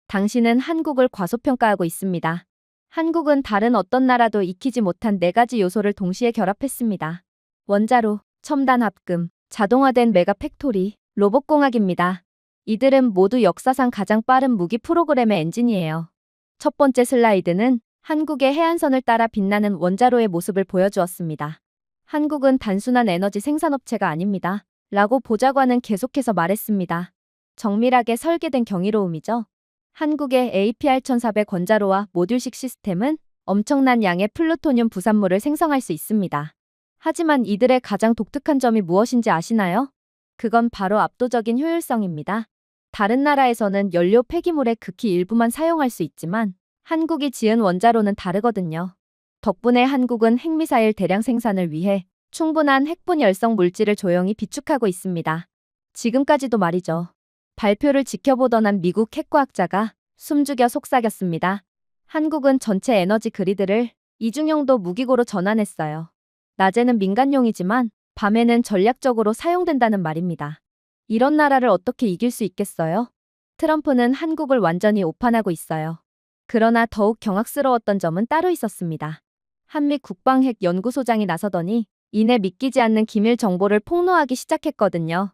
당신은 한국을 과소평가하고 있습니다. 한국은 다른 어떤 나라도 익히지 못한 4가지 요소를 동시에 결합했습니다. 원자로, 첨단 합금, 자동화된 메가 팩토리, 로봇공학입니다. 이들은 모두 역사상 가장 빠른 무기 프로그램의 엔진이에요. 첫 번째 슬라이드는 한국의 해안선을 따라 빛나는 원자로의 모습을 보여주었습니다. 한국은 단순한 에너지 생산업체가 아닙니다. 라고 보좌관은 계속해서 말했습니다. 정밀하게 설계된 경이로움이죠. 한국의 APR-1400 원자로와 모듈식 시스템은 엄청난 양의 플루토늄 부산물을 생성할 수 있습니다. 하지만 이들의 가장 독특한 점이 무엇인지 아시나요? 그건 바로 압도적인 효율성입니다. 다른 나라에서는 연료 폐기물의 극히 일부만 사용할 수 있지만 한국이 지은 원자로는 다르거든요. 덕분에 한국은 핵미사일 대량 생산을 위해 충분한 핵분 열성 물질을 조용히 비축하고 있습니다. 지금까지도 말이죠. 발표를 지켜보던 한 미국 핵과학자가 숨죽여 속삭였습니다. 한국은 전체 에너지 그리드를 이중용도 무기고로 전환했어요. 낮에는 민간용이지만 밤에는 전략적으로 사용된다는 말입니다. 이런 나라를 어떻게 이길 수 있겠어요? 트럼프는 한국을 완전히 오판하고 있어요. 그러나 더욱 경악스러웠던 점은 따로 있었습니다. 한미 국방핵연구소장이 나서더니 이내 믿기지 않는 기밀 정보를 폭로하기 시작했거든요.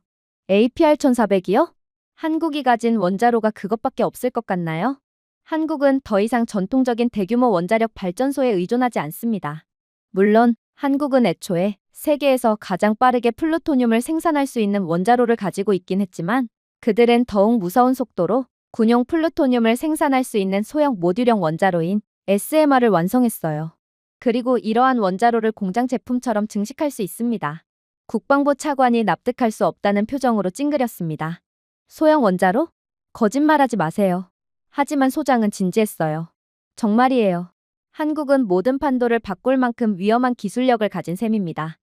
APR-1400이요? 한국이 가진 원자로가 그것밖에 없을 것 같나요? 한국은 더 이상 전통적인 대규모 원자력 발전소에 의존하지 않습니다. 물론 한국은 애초에 세계에서 가장 빠르게 플루토늄을 생산할 수 있는 원자로를 가지고 있긴 했지만 그들은 더욱 무서운 속도로 군용 플루토늄을 생산할 수 있는 소형 모듈형 원자로인 SMR을 완성했어요. 그리고 이러한 원자로를 공장 제품처럼 증식할 수 있습니다. 국방부 차관이 납득할 수 없다는 표정으로 찡그렸습니다. 소형 원자로? 거짓말하지 마세요. 하지만 소장은 진지했어요. 정말이에요. 한국은 모든 판도를 바꿀 만큼 위험한 기술력을 가진 셈입니다.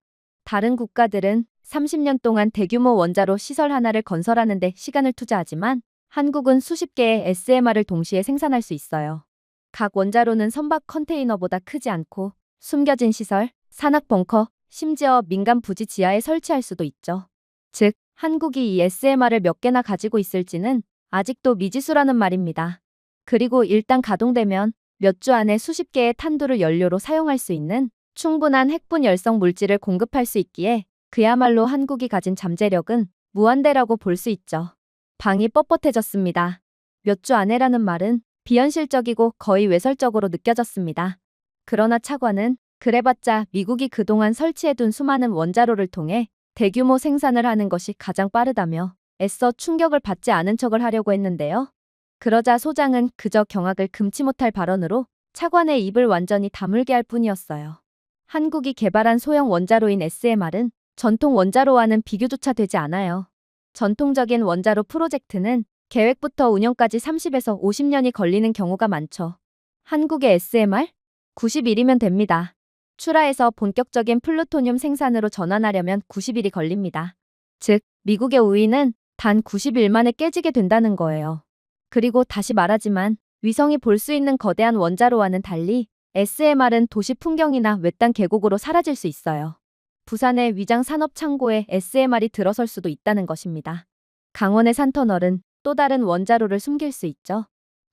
다른 국가들은 30년 동안 대규모 원자로 시설 하나를 건설하는 데 시간을 투자하지만 한국은 수십 개의 SMR을 동시에 생산할 수 있어요. 각 원자로는 선박 컨테이너보다 크지 않고 숨겨진 시설, 산악 벙커, 심지어 민간 부지 지하에 설치할 수도 있죠. 즉, 한국이 이 SMR을 몇 개나 가지고 있을지는 아직도 미지수라는 말입니다. 그리고 일단 가동되면 몇 주 안에 수십 개의 탄두를 연료로 사용할 수 있는 충분한 핵분 열성 물질을 공급할 수 있기에 그야말로 한국이 가진 잠재력은 무한대라고 볼 수 있죠. 방이 뻣뻣해졌습니다. 몇 주 안에라는 말은 비현실적이고 거의 외설적으로 느껴졌습니다. 그러나 차관은 그래봤자 미국이 그동안 설치해둔 수많은 원자로를 통해 대규모 생산을 하는 것이 가장 빠르다며 애써 충격을 받지 않은 척을 하려고 했는데요. 그러자 소장은 그저 경악을 금치 못할 발언으로 차관의 입을 완전히 다물게 할 뿐이었어요. 한국이 개발한 소형 원자로인 SMR은 전통 원자로와는 비교조차 되지 않아요. 전통적인 원자로 프로젝트는 계획부터 운영까지 30에서 50년이 걸리는 경우가 많죠. 한국의 SMR? 90일이면 됩니다. 출하해서 본격적인 플루토늄 생산으로 전환하려면 90일이 걸립니다. 즉, 미국의 우위는 단 90일 만에 깨지게 된다는 거예요. 그리고 다시 말하지만 위성이 볼 수 있는 거대한 원자로와는 달리 SMR은 도시 풍경이나 외딴 계곡으로 사라질 수 있어요. 부산의 위장 산업 창고에 SMR이 들어설 수도 있다는 것입니다. 강원의 산터널은 또 다른 원자로를 숨길 수 있죠.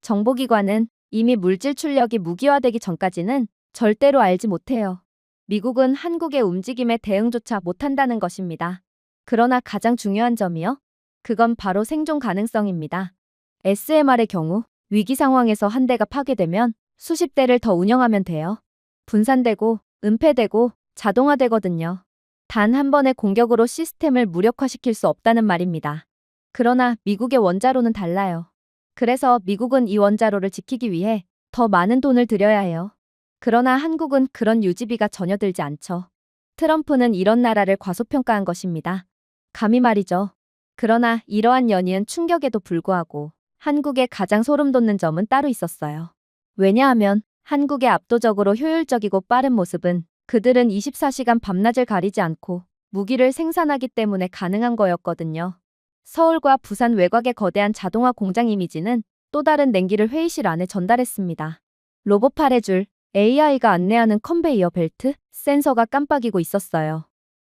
정보기관은 이미 물질 출력이 무기화되기 전까지는 절대로 알지 못해요. 미국은 한국의 움직임에 대응조차 못한다는 것입니다. 그러나 가장 중요한 점이요? 그건 바로 생존 가능성입니다. SMR의 경우 위기 상황에서 한 대가 파괴되면 수십 대를 더 운영하면 돼요. 분산되고 은폐되고 자동화되거든요. 단 한 번의 공격으로 시스템을 무력화시킬 수 없다는 말입니다. 그러나 미국의 원자로는 달라요. 그래서 미국은 이 원자로를 지키기 위해 더 많은 돈을 들여야 해요. 그러나 한국은 그런 유지비가 전혀 들지 않죠. 트럼프는 이런 나라를 과소평가한 것입니다. 감히 말이죠. 그러나 이러한 연이은 충격에도 불구하고 한국의 가장 소름 돋는 점은 따로 있었어요. 왜냐하면 한국의 압도적으로 효율적이고 빠른 모습은 그들은 24시간 밤낮을 가리지 않고 무기를 생산하기 때문에 가능한 거였거든요. 서울과 부산 외곽의 거대한 자동화 공장 이미지는 또 다른 냉기를 회의실 안에 전달했습니다. 로봇 팔의 줄, AI가 안내하는 컨베이어 벨트, 센서가 깜빡이고 있었어요.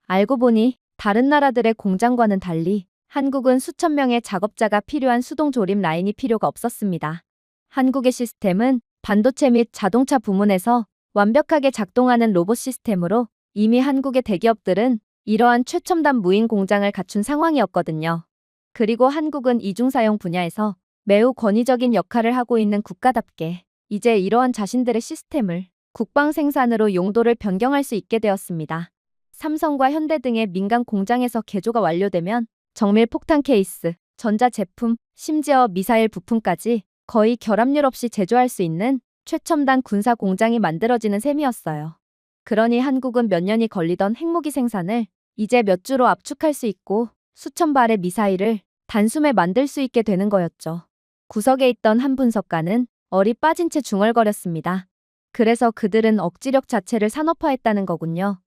알고 보니 다른 나라들의 공장과는 달리 한국은 수천 명의 작업자가 필요한 수동 조립 라인이 필요가 없었습니다. 한국의 시스템은 반도체 및 자동차 부문에서 완벽하게 작동하는 로봇 시스템으로 이미 한국의 대기업들은 이러한 최첨단 무인 공장을 갖춘 상황이었거든요. 그리고 한국은 이중사용 분야에서 매우 권위적인 역할을 하고 있는 국가답게 이제 이러한 자신들의 시스템을 국방 생산으로 용도를 변경할 수 있게 되었습니다. 삼성과 현대 등의 민간 공장에서 개조가 완료되면 정밀 폭탄 케이스, 전자제품, 심지어 미사일 부품까지 거의 결합률 없이 제조할 수 있는 최첨단 군사 공장이 만들어지는 셈이었어요. 그러니 한국은 몇 년이 걸리던 핵무기 생산을 이제 몇 주로 압축할 수 있고 수천 발의 미사일을 단숨에 만들 수 있게 되는 거였죠. 구석에 있던 한 분석가는 얼이 빠진 채 중얼거렸습니다. 그래서 그들은 억지력 자체를 산업화했다는 거군요.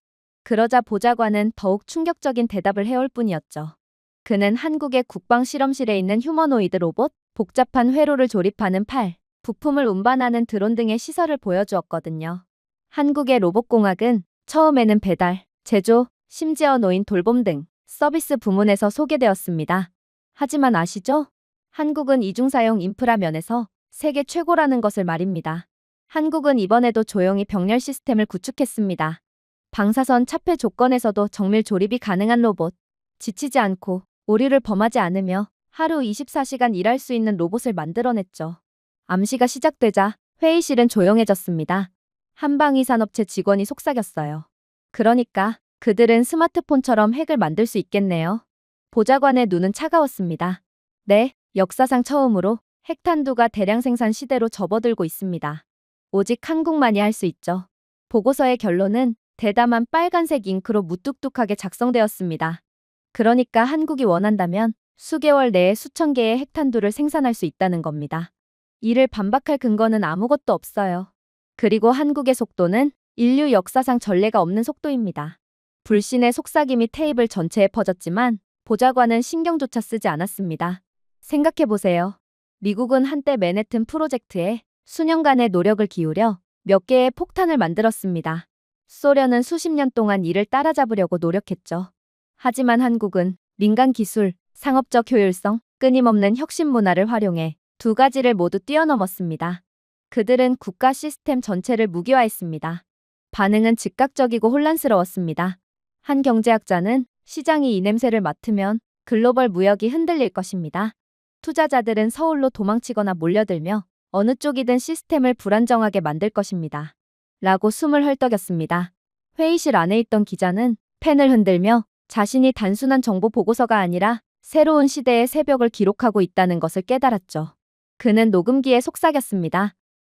그러자 보좌관은 더욱 충격적인 대답을 해올 뿐이었죠. 그는 한국의 국방실험실에 있는 휴머노이드 로봇, 복잡한 회로를 조립하는 팔, 부품을 운반하는 드론 등의 시설을 보여주었거든요. 한국의 로봇공학은 처음에는 배달, 제조, 심지어 노인 돌봄 등 서비스 부문에서 소개되었습니다. 하지만 아시죠? 한국은 이중사용 인프라 면에서 세계 최고라는 것을 말입니다. 한국은 이번에도 조용히 병렬 시스템을 구축했습니다. 방사선 차폐 조건에서도 정밀 조립이 가능한 로봇, 지치지 않고 오류를 범하지 않으며 하루 24시간 일할 수 있는 로봇을 만들어냈죠. 암시가 시작되자 회의실은 조용해졌습니다. 한방위 산업체 직원이 속삭였어요. 그러니까 그들은 스마트폰처럼 핵을 만들 수 있겠네요. 보좌관의 눈은 차가웠습니다. 네, 역사상 처음으로 핵탄두가 대량 생산 시대로 접어들고 있습니다. 오직 한국만이 할 수 있죠. 보고서의 결론은 대담한 빨간색 잉크로 무뚝뚝하게 작성되었습니다. 그러니까 한국이 원한다면 수개월 내에 수천 개의 핵탄두를 생산할 수 있다는 겁니다. 이를 반박할 근거는 아무것도 없어요. 그리고 한국의 속도는 인류 역사상 전례가 없는 속도입니다. 불신의 속삭임이 테이블 전체에 퍼졌지만 보좌관은 신경조차 쓰지 않았습니다. 생각해보세요. 미국은 한때 맨해튼 프로젝트에 수년간의 노력을 기울여 몇 개의 폭탄을 만들었습니다. 소련은 수십 년 동안 이를 따라잡으려고 노력했죠. 하지만 한국은 민간 기술, 상업적 효율성, 끊임없는 혁신 문화를 활용해 두 가지를 모두 뛰어넘었습니다. 그들은 국가 시스템 전체를 무기화했습니다. 반응은 즉각적이고 혼란스러웠습니다. 한 경제학자는 시장이 이 냄새를 맡으면 글로벌 무역이 흔들릴 것입니다. 투자자들은 서울로 도망치거나 몰려들며 어느 쪽이든 시스템을 불안정하게 만들 것입니다. 라고 숨을 헐떡였습니다. 회의실 안에 있던 기자는 펜을 흔들며 자신이 단순한 정보 보고서가 아니라 새로운 시대의 새벽을 기록하고 있다는 것을 깨달았죠. 그는 녹음기에 속삭였습니다.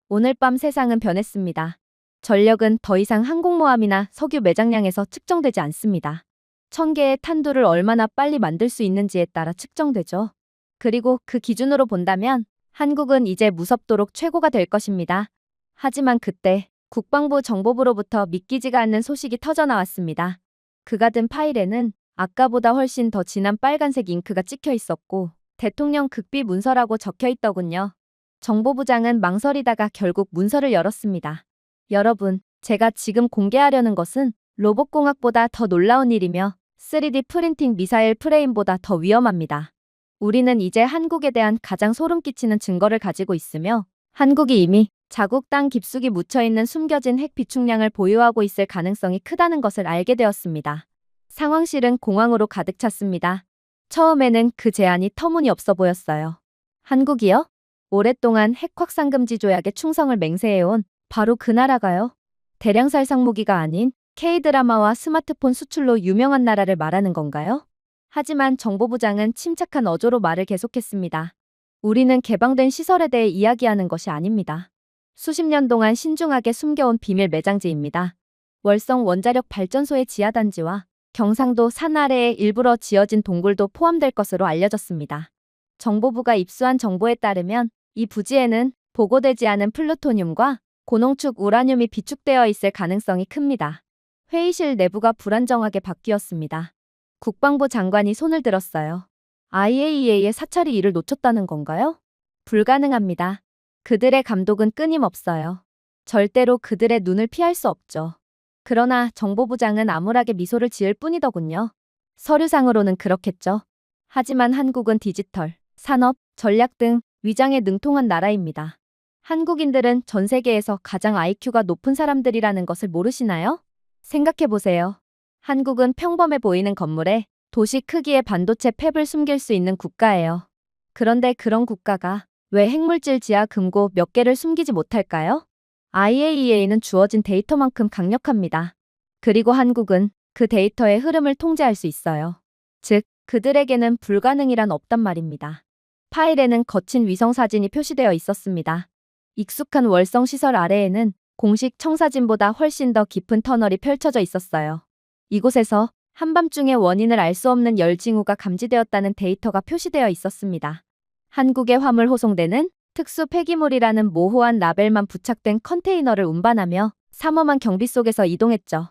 오늘 밤 세상은 변했습니다. 전력은 더 이상 항공모함이나 석유 매장량에서 측정되지 않습니다. 1000개의 탄두를 얼마나 빨리 만들 수 있는지에 따라 측정되죠. 그리고 그 기준으로 본다면 한국은 이제 무섭도록 최고가 될 것입니다. 하지만 그때 국방부 정보부로부터 믿기지가 않는 소식이 터져나왔습니다. 그가 든 파일에는 아까보다 훨씬 더 진한 빨간색 잉크가 찍혀 있었고 대통령 극비 문서라고 적혀 있더군요. 정보부장은 망설이다가 결국 문서를 열었습니다. 여러분, 제가 지금 공개하려는 것은 로봇공학보다 더 놀라운 일이며 3D 프린팅 미사일 프레임보다 더 위험합니다. 우리는 이제 한국에 대한 가장 소름 끼치는 증거를 가지고 있으며 한국이 이미 자국 땅 깊숙이 묻혀있는 숨겨진 핵 비축량을 보유하고 있을 가능성이 크다는 것을 알게 되었습니다. 상황실은 공황으로 가득 찼습니다. 처음에는 그 제안이 터무니없어 보였어요. 한국이요? 오랫동안 핵 확산 금지 조약에 충성을 맹세해온 바로 그 나라가요? 대량 살상 무기가 아닌 K드라마와 스마트폰 수출로 유명한 나라를 말하는 건가요? 하지만 정보부장은 침착한 어조로 말을 계속했습니다. 우리는 개방된 시설에 대해 이야기하는 것이 아닙니다. 수십 년 동안 신중하게 숨겨온 비밀 매장지입니다. 월성 원자력 발전소의 지하단지와 경상도 산 아래에 일부러 지어진 동굴도 포함될 것으로 알려졌습니다. 정보부가 입수한 정보에 따르면 이 부지에는 보고되지 않은 플루토늄과 고농축 우라늄이 비축되어 있을 가능성이 큽니다. 회의실 내부가 불안정하게 바뀌었습니다. 국방부 장관이 손을 들었어요. IAEA의 사찰이 이를 놓쳤다는 건가요? 불가능합니다. 그들의 감독은 끊임없어요. 절대로 그들의 눈을 피할 수 없죠. 그러나 정보부장은 암울하게 미소를 지을 뿐이더군요. 서류상으로는 그렇겠죠. 하지만 한국은 디지털, 산업, 전략 등 위장에 능통한 나라입니다. 한국인들은 전 세계에서 가장 IQ가 높은 사람들이라는 것을 모르시나요? 생각해보세요. 한국은 평범해 보이는 건물에 도시 크기의 반도체 팹을 숨길 수 있는 국가예요. 그런데 그런 국가가 왜 핵물질 지하 금고 몇 개를 숨기지 못할까요? IAEA는 주어진 데이터만큼 강력합니다. 그리고 한국은 그 데이터의 흐름을 통제할 수 있어요. 즉, 그들에게는 불가능이란 없단 말입니다. 파일에는 거친 위성사진이 표시되어 있었습니다. 익숙한 월성 시설 아래에는 공식 청사진보다 훨씬 더 깊은 터널이 펼쳐져 있었어요. 이곳에서 한밤중에 원인을 알 수 없는 열징후가 감지되었다는 데이터가 표시되어 있었습니다. 한국의 화물 호송대는 특수 폐기물이라는 모호한 라벨만 부착된 컨테이너를 운반하며 삼엄한 경비 속에서 이동했죠.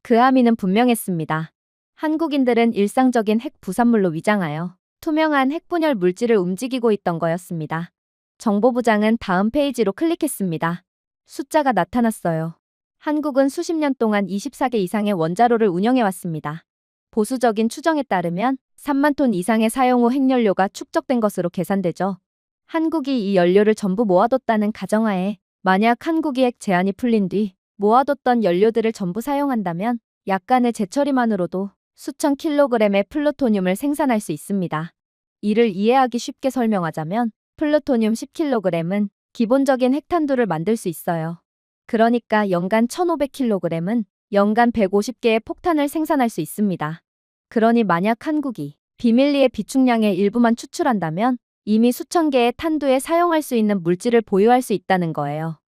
그 함의는 분명했습니다. 한국인들은 일상적인 핵 부산물로 위장하여 투명한 핵분열 물질을 움직이고 있던 거였습니다. 정보부장은 다음 페이지로 클릭했습니다. 숫자가 나타났어요. 한국은 수십 년 동안 24개 이상의 원자로를 운영해왔습니다. 보수적인 추정에 따르면 3만 톤 이상의 사용 후 핵연료가 축적된 것으로 계산되죠. 한국이 이 연료를 전부 모아뒀다는 가정하에 만약 한국이 핵 제한이 풀린 뒤 모아뒀던 연료들을 전부 사용한다면 약간의 재처리만으로도 수천 킬로그램의 플루토늄을 생산할 수 있습니다. 이를 이해하기 쉽게 설명하자면 플루토늄 10kg은 기본적인 핵탄두를 만들 수 있어요. 그러니까 연간 1500kg은 연간 150개의 폭탄을 생산할 수 있습니다. 그러니 만약 한국이 비밀리에 비축량의 일부만 추출한다면 이미 수천 개의 탄두에 사용할 수 있는 물질을 보유할 수 있다는 거예요.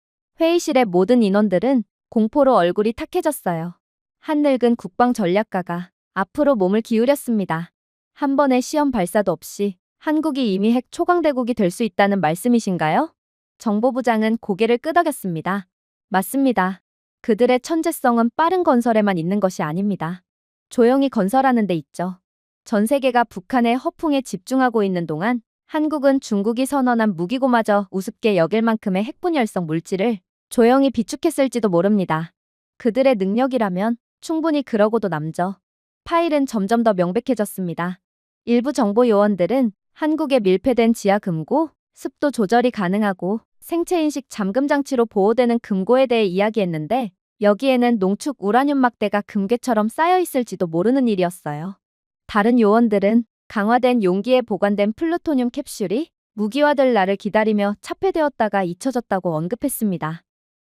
회의실의 모든 인원들은 공포로 얼굴이 탁해졌어요. 한 늙은 국방 전략가가 앞으로 몸을 기울였습니다. 한 번의 시험 발사도 없이 한국이 이미 핵 초강대국이 될 수 있다는 말씀이신가요? 정보부장은 고개를 끄덕였습니다. 맞습니다. 그들의 천재성은 빠른 건설에만 있는 것이 아닙니다. 조용히 건설하는 데 있죠. 전 세계가 북한의 허풍에 집중하고 있는 동안 한국은 중국이 선언한 무기고마저 우습게 여길 만큼의 핵분열성 물질을 조용히 비축했을지도 모릅니다. 그들의 능력이라면 충분히 그러고도 남죠. 파일은 점점 더 명백해졌습니다. 일부 정보 요원들은 한국의 밀폐된 지하 금고, 습도 조절이 가능하고 생체인식 잠금 장치로 보호되는 금고에 대해 이야기했는데 여기에는 농축 우라늄 막대가 금괴처럼 쌓여 있을지도 모르는 일이었어요. 다른 요원들은 강화된 용기에 보관된 플루토늄 캡슐이 무기화될 날을 기다리며 차폐되었다가 잊혀졌다고 언급했습니다.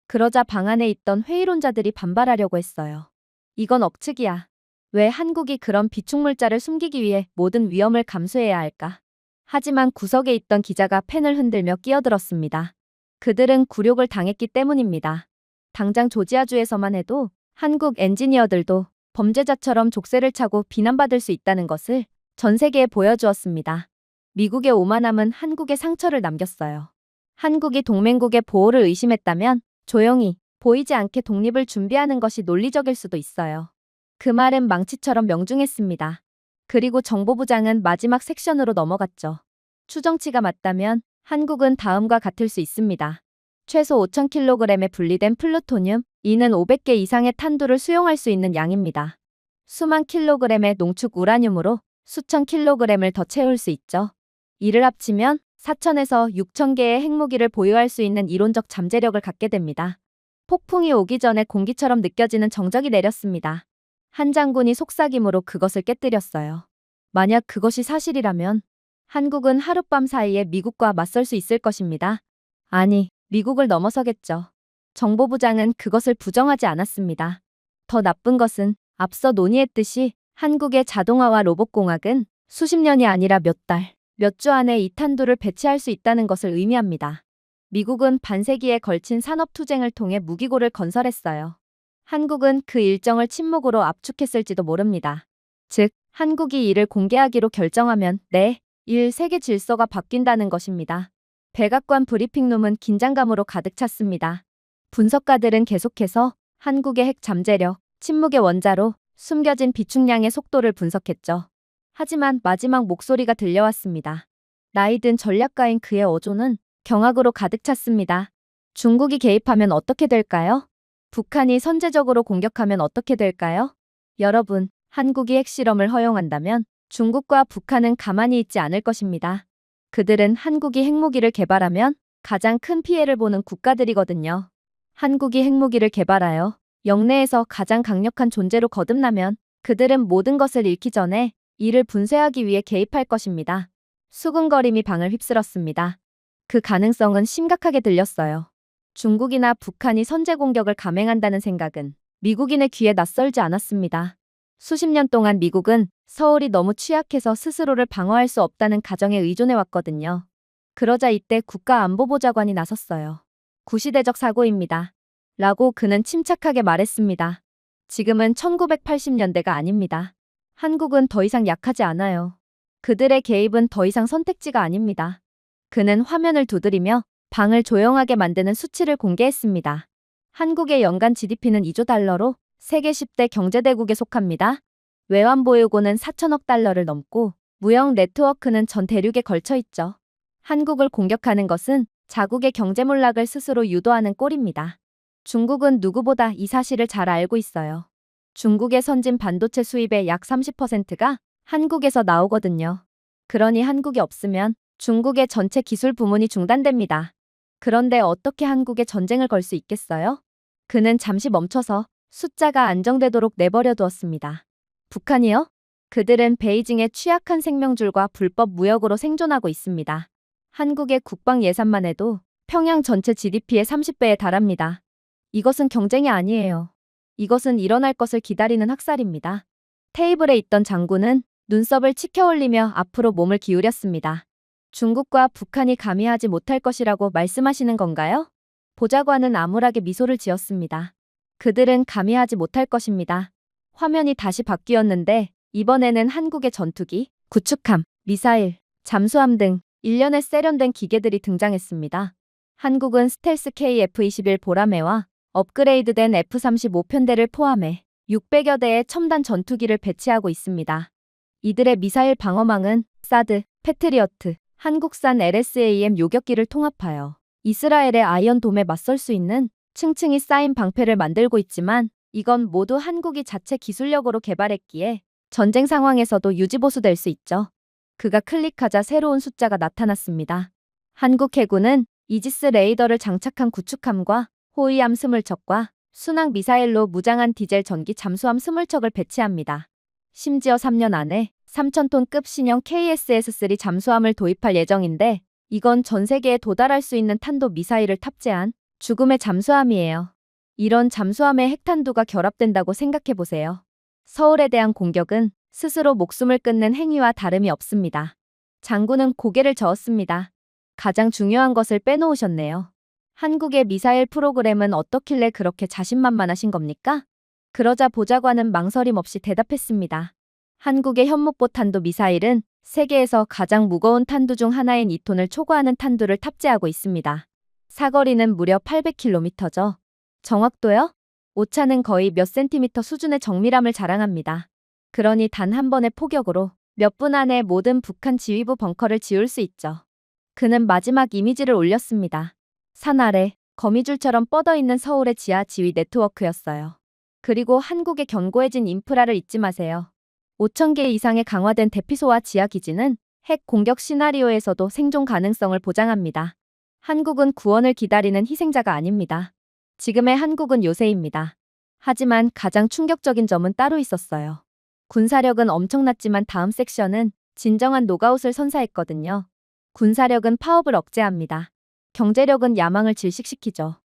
그러자 방 안에 있던 회의론자들이 반발하려고 했어요. 이건 억측이야. 왜 한국이 그런 비축물자를 숨기기 위해 모든 위험을 감수해야 할까? 하지만 구석에 있던 기자가 펜을 흔들며 끼어들었습니다. 그들은 굴욕을 당했기 때문입니다. 당장 조지아주에서만 해도 한국 엔지니어들도 범죄자처럼 족쇄를 차고 비난받을 수 있다는 것을 전 세계에 보여주었습니다. 미국의 오만함은 한국에 상처를 남겼어요. 한국이 동맹국의 보호를 의심했다면 조용히 보이지 않게 독립을 준비하는 것이 논리적일 수도 있어요. 그 말은 망치처럼 명중했습니다. 그리고 정보부장은 마지막 섹션으로 넘어갔죠. 추정치가 맞다면 한국은 다음과 같을 수 있습니다. 최소 5,000kg의 분리된 플루토늄, 이는 500개 이상의 탄두를 수용할 수 있는 양입니다. 수만 킬로그램의 농축 우라늄으로 수천 킬로그램을 더 채울 수 있죠. 이를 합치면 4,000에서 6,000개의 핵무기를 보유할 수 있는 이론적 잠재력을 갖게 됩니다. 폭풍이 오기 전에 공기처럼 느껴지는 정적이 내렸습니다. 한 장군이 속삭임으로 그것을 깨뜨렸어요. 만약 그것이 사실이라면 한국은 하룻밤 사이에 미국과 맞설 수 있을 것입니다. 아니, 미국을 넘어서겠죠. 정보부장은 그것을 부정하지 않았습니다. 더 나쁜 것은 앞서 논의했듯이 한국의 자동화와 로봇공학은 수십 년이 아니라 몇 달, 몇 주 안에 이 탄두를 배치할 수 있다는 것을 의미합니다. 미국은 반세기에 걸친 산업투쟁을 통해 무기고를 건설했어요. 한국은 그 일정을 침묵으로 압축했을지도 모릅니다. 즉, 한국이 이를 공개하기로 결정하면 세계 질서가 바뀐다는 것입니다. 백악관 브리핑룸은 긴장감으로 가득 찼습니다. 분석가들은 계속해서 한국의 핵 잠재력, 침묵의 원자로 숨겨진 비축량의 속도를 분석했죠. 하지만 마지막 목소리가 들려왔습니다. 나이든 전략가인 그의 어조는 경악으로 가득 찼습니다. 중국이 개입하면 어떻게 될까요? 북한이 선제적으로 공격하면 어떻게 될까요? 여러분, 한국이 핵실험을 허용한다면 중국과 북한은 가만히 있지 않을 것입니다. 그들은 한국이 핵무기를 개발하면 가장 큰 피해를 보는 국가들이거든요. 한국이 핵무기를 개발하여 영내에서 가장 강력한 존재로 거듭나면 그들은 모든 것을 잃기 전에 이를 분쇄하기 위해 개입할 것입니다. 수군거림이 방을 휩쓸었습니다. 그 가능성은 심각하게 들렸어요. 중국이나 북한이 선제 공격을 감행한다는 생각은 미국인의 귀에 낯설지 않았습니다. 수십 년 동안 미국은 서울이 너무 취약해서 스스로를 방어할 수 없다는 가정에 의존해왔거든요. 그러자 이때 국가안보보좌관이 나섰어요. 구시대적 사고입니다. 라고 그는 침착하게 말했습니다. 지금은 1980년대가 아닙니다. 한국은 더 이상 약하지 않아요. 그들의 개입은 더 이상 선택지가 아닙니다. 그는 화면을 두드리며 방을 조용하게 만드는 수치를 공개했습니다. 한국의 연간 GDP는 2조 달러로 세계 10대 경제대국에 속합니다. 외환보유고는 4천억 달러를 넘고 무역 네트워크는 전 대륙에 걸쳐 있죠. 한국을 공격하는 것은 자국의 경제몰락을 스스로 유도하는 꼴입니다. 중국은 누구보다 이 사실을 잘 알고 있어요. 중국의 선진 반도체 수입의 약 30%가 한국에서 나오거든요. 그러니 한국이 없으면 중국의 전체 기술 부문이 중단됩니다. 그런데 어떻게 한국에 전쟁을 걸 수 있겠어요? 그는 잠시 멈춰서 숫자가 안정되도록 내버려 두었습니다. 북한이요? 그들은 베이징의 취약한 생명줄과 불법 무역으로 생존하고 있습니다. 한국의 국방 예산만 해도 평양 전체 GDP의 30배에 달합니다. 이것은 경쟁이 아니에요. 이것은 일어날 것을 기다리는 학살입니다. 테이블에 있던 장군은 눈썹을 치켜 올리며 앞으로 몸을 기울였습니다. 중국과 북한이 감히하지 못할 것이라고 말씀하시는 건가요? 보좌관은 암울하게 미소를 지었습니다. 그들은 감히하지 못할 것입니다. 화면이 다시 바뀌었는데 이번에는 한국의 전투기, 구축함, 미사일, 잠수함 등 일련의 세련된 기계들이 등장했습니다. 한국은 스텔스 KF-21 보라매와 업그레이드된 F-35 편대를 포함해 600여 대의 첨단 전투기를 배치하고 있습니다. 이들의 미사일 방어망은 사드, 패트리어트, 한국산 LSAM 요격기를 통합하여 이스라엘의 아이언돔에 맞설 수 있는 층층이 쌓인 방패를 만들고 있지만 이건 모두 한국이 자체 기술력으로 개발했기에 전쟁 상황에서도 유지보수될 수 있죠. 그가 클릭하자 새로운 숫자가 나타났습니다. 한국 해군은 이지스 레이더를 장착한 구축함과 호위함 20척과 순항 미사일로 무장한 디젤 전기 잠수함 20척을 배치합니다. 심지어 3년 안에 3,000톤급 신형 KSS-3 잠수함을 도입할 예정인데 이건 전 세계에 도달할 수 있는 탄도 미사일을 탑재한 죽음의 잠수함이에요. 이런 잠수함에 핵탄두가 결합된다고 생각해보세요. 서울에 대한 공격은 스스로 목숨을 끊는 행위와 다름이 없습니다. 장군은 고개를 저었습니다. 가장 중요한 것을 빼놓으셨네요. 한국의 미사일 프로그램은 어떻길래 그렇게 자신만만하신 겁니까? 그러자 보좌관은 망설임 없이 대답했습니다. 한국의 현목보 탄도 미사일은 세계에서 가장 무거운 탄두 중 하나인 2톤을 초과하는 탄두를 탑재하고 있습니다. 사거리는 무려 800km죠. 정확도요? 오차는 거의 몇 센티미터 수준의 정밀함을 자랑합니다. 그러니 단 한 번의 포격으로 몇 분 안에 모든 북한 지휘부 벙커를 지울 수 있죠. 그는 마지막 이미지를 올렸습니다. 산 아래 거미줄처럼 뻗어있는 서울의 지하 지휘 네트워크였어요. 그리고 한국의 견고해진 인프라를 잊지 마세요. 5,000개 이상의 강화된 대피소와 지하 기지는 핵 공격 시나리오에서도 생존 가능성을 보장합니다. 한국은 구원을 기다리는 희생자가 아닙니다. 지금의 한국은 요새입니다. 하지만 가장 충격적인 점은 따로 있었어요. 군사력은 엄청났지만 다음 섹션은 진정한 노가웃을 선사했거든요. 군사력은 파업을 억제합니다. 경제력은 야망을 질식시키죠.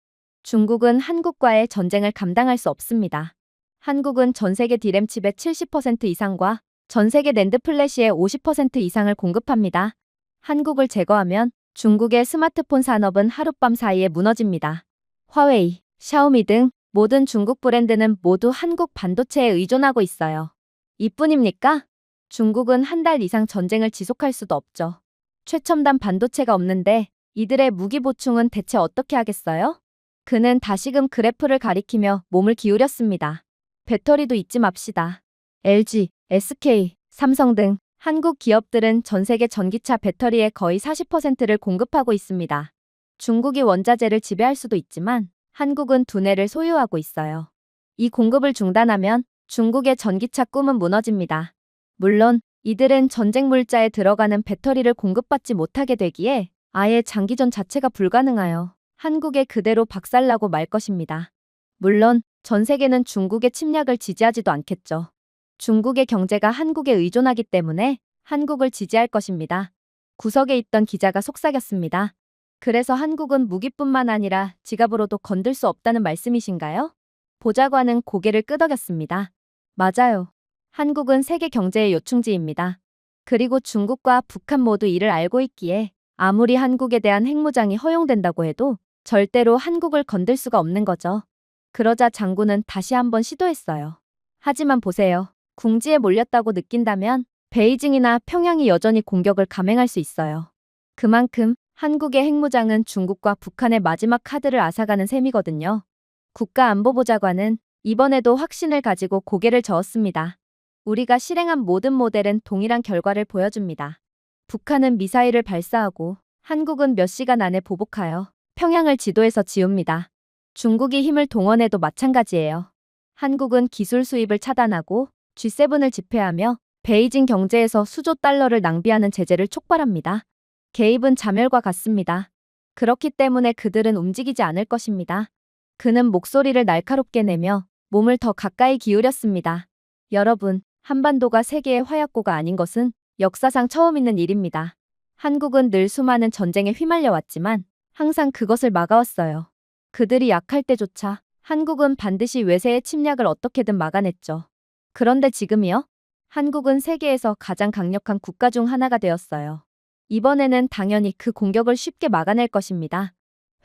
중국은 한국과의 전쟁을 감당할 수 없습니다. 한국은 전 세계 디램칩의 70% 이상과 전 세계 낸드 플래시의 50% 이상을 공급합니다. 한국을 제거하면 중국의 스마트폰 산업은 하룻밤 사이에 무너집니다. 화웨이, 샤오미 등 모든 중국 브랜드는 모두 한국 반도체에 의존하고 있어요. 이뿐입니까? 중국은 한 달 이상 전쟁을 지속할 수도 없죠. 최첨단 반도체가 없는데 이들의 무기 보충은 대체 어떻게 하겠어요? 그는 다시금 그래프를 가리키며 몸을 기울였습니다. 배터리도 잊지 맙시다. LG, SK, 삼성 등 한국 기업들은 전 세계 전기차 배터리의 거의 40%를 공급하고 있습니다. 중국이 원자재를 지배할 수도 있지만 한국은 두뇌를 소유하고 있어요. 이 공급을 중단하면 중국의 전기차 꿈은 무너집니다. 물론 이들은 전쟁 물자에 들어가는 배터리를 공급받지 못하게 되기에 아예 장기전 자체가 불가능하여 한국에 그대로 박살나고 말 것입니다. 물론 전 세계는 중국의 침략을 지지하지도 않겠죠. 중국의 경제가 한국에 의존하기 때문에 한국을 지지할 것입니다. 구석에 있던 기자가 속삭였습니다. 그래서 한국은 무기뿐만 아니라 지갑으로도 건들 수 없다는 말씀이신가요? 보좌관은 고개를 끄덕였습니다. 맞아요. 한국은 세계 경제의 요충지입니다. 그리고 중국과 북한 모두 이를 알고 있기에 아무리 한국에 대한 핵무장이 허용된다고 해도 절대로 한국을 건들 수가 없는 거죠. 그러자 장군은 다시 한번 시도했어요. 하지만 보세요. 궁지에 몰렸다고 느낀다면 베이징이나 평양이 여전히 공격을 감행할 수 있어요. 그만큼 한국의 핵무장은 중국과 북한의 마지막 카드를 앗아가는 셈이거든요. 국가안보보좌관은 이번에도 확신을 가지고 고개를 저었습니다. 우리가 실행한 모든 모델은 동일한 결과를 보여줍니다. 북한은 미사일을 발사하고 한국은 몇 시간 안에 보복하여 평양을 지도에서 지웁니다. 중국이 힘을 동원해도 마찬가지예요. 한국은 기술 수입을 차단하고 G7을 집회하며 베이징 경제에서 수조 달러를 낭비하는 제재를 촉발합니다. 개입은 자멸과 같습니다. 그렇기 때문에 그들은 움직이지 않을 것입니다. 그는 목소리를 날카롭게 내며 몸을 더 가까이 기울였습니다. 여러분, 한반도가 세계의 화약고가 아닌 것은 역사상 처음 있는 일입니다. 한국은 늘 수많은 전쟁에 휘말려 왔지만 항상 그것을 막아왔어요. 그들이 약할 때조차 한국은 반드시 외세의 침략을 어떻게든 막아냈죠. 그런데 지금이요? 한국은 세계에서 가장 강력한 국가 중 하나가 되었어요. 이번에는 당연히 그 공격을 쉽게 막아낼 것입니다.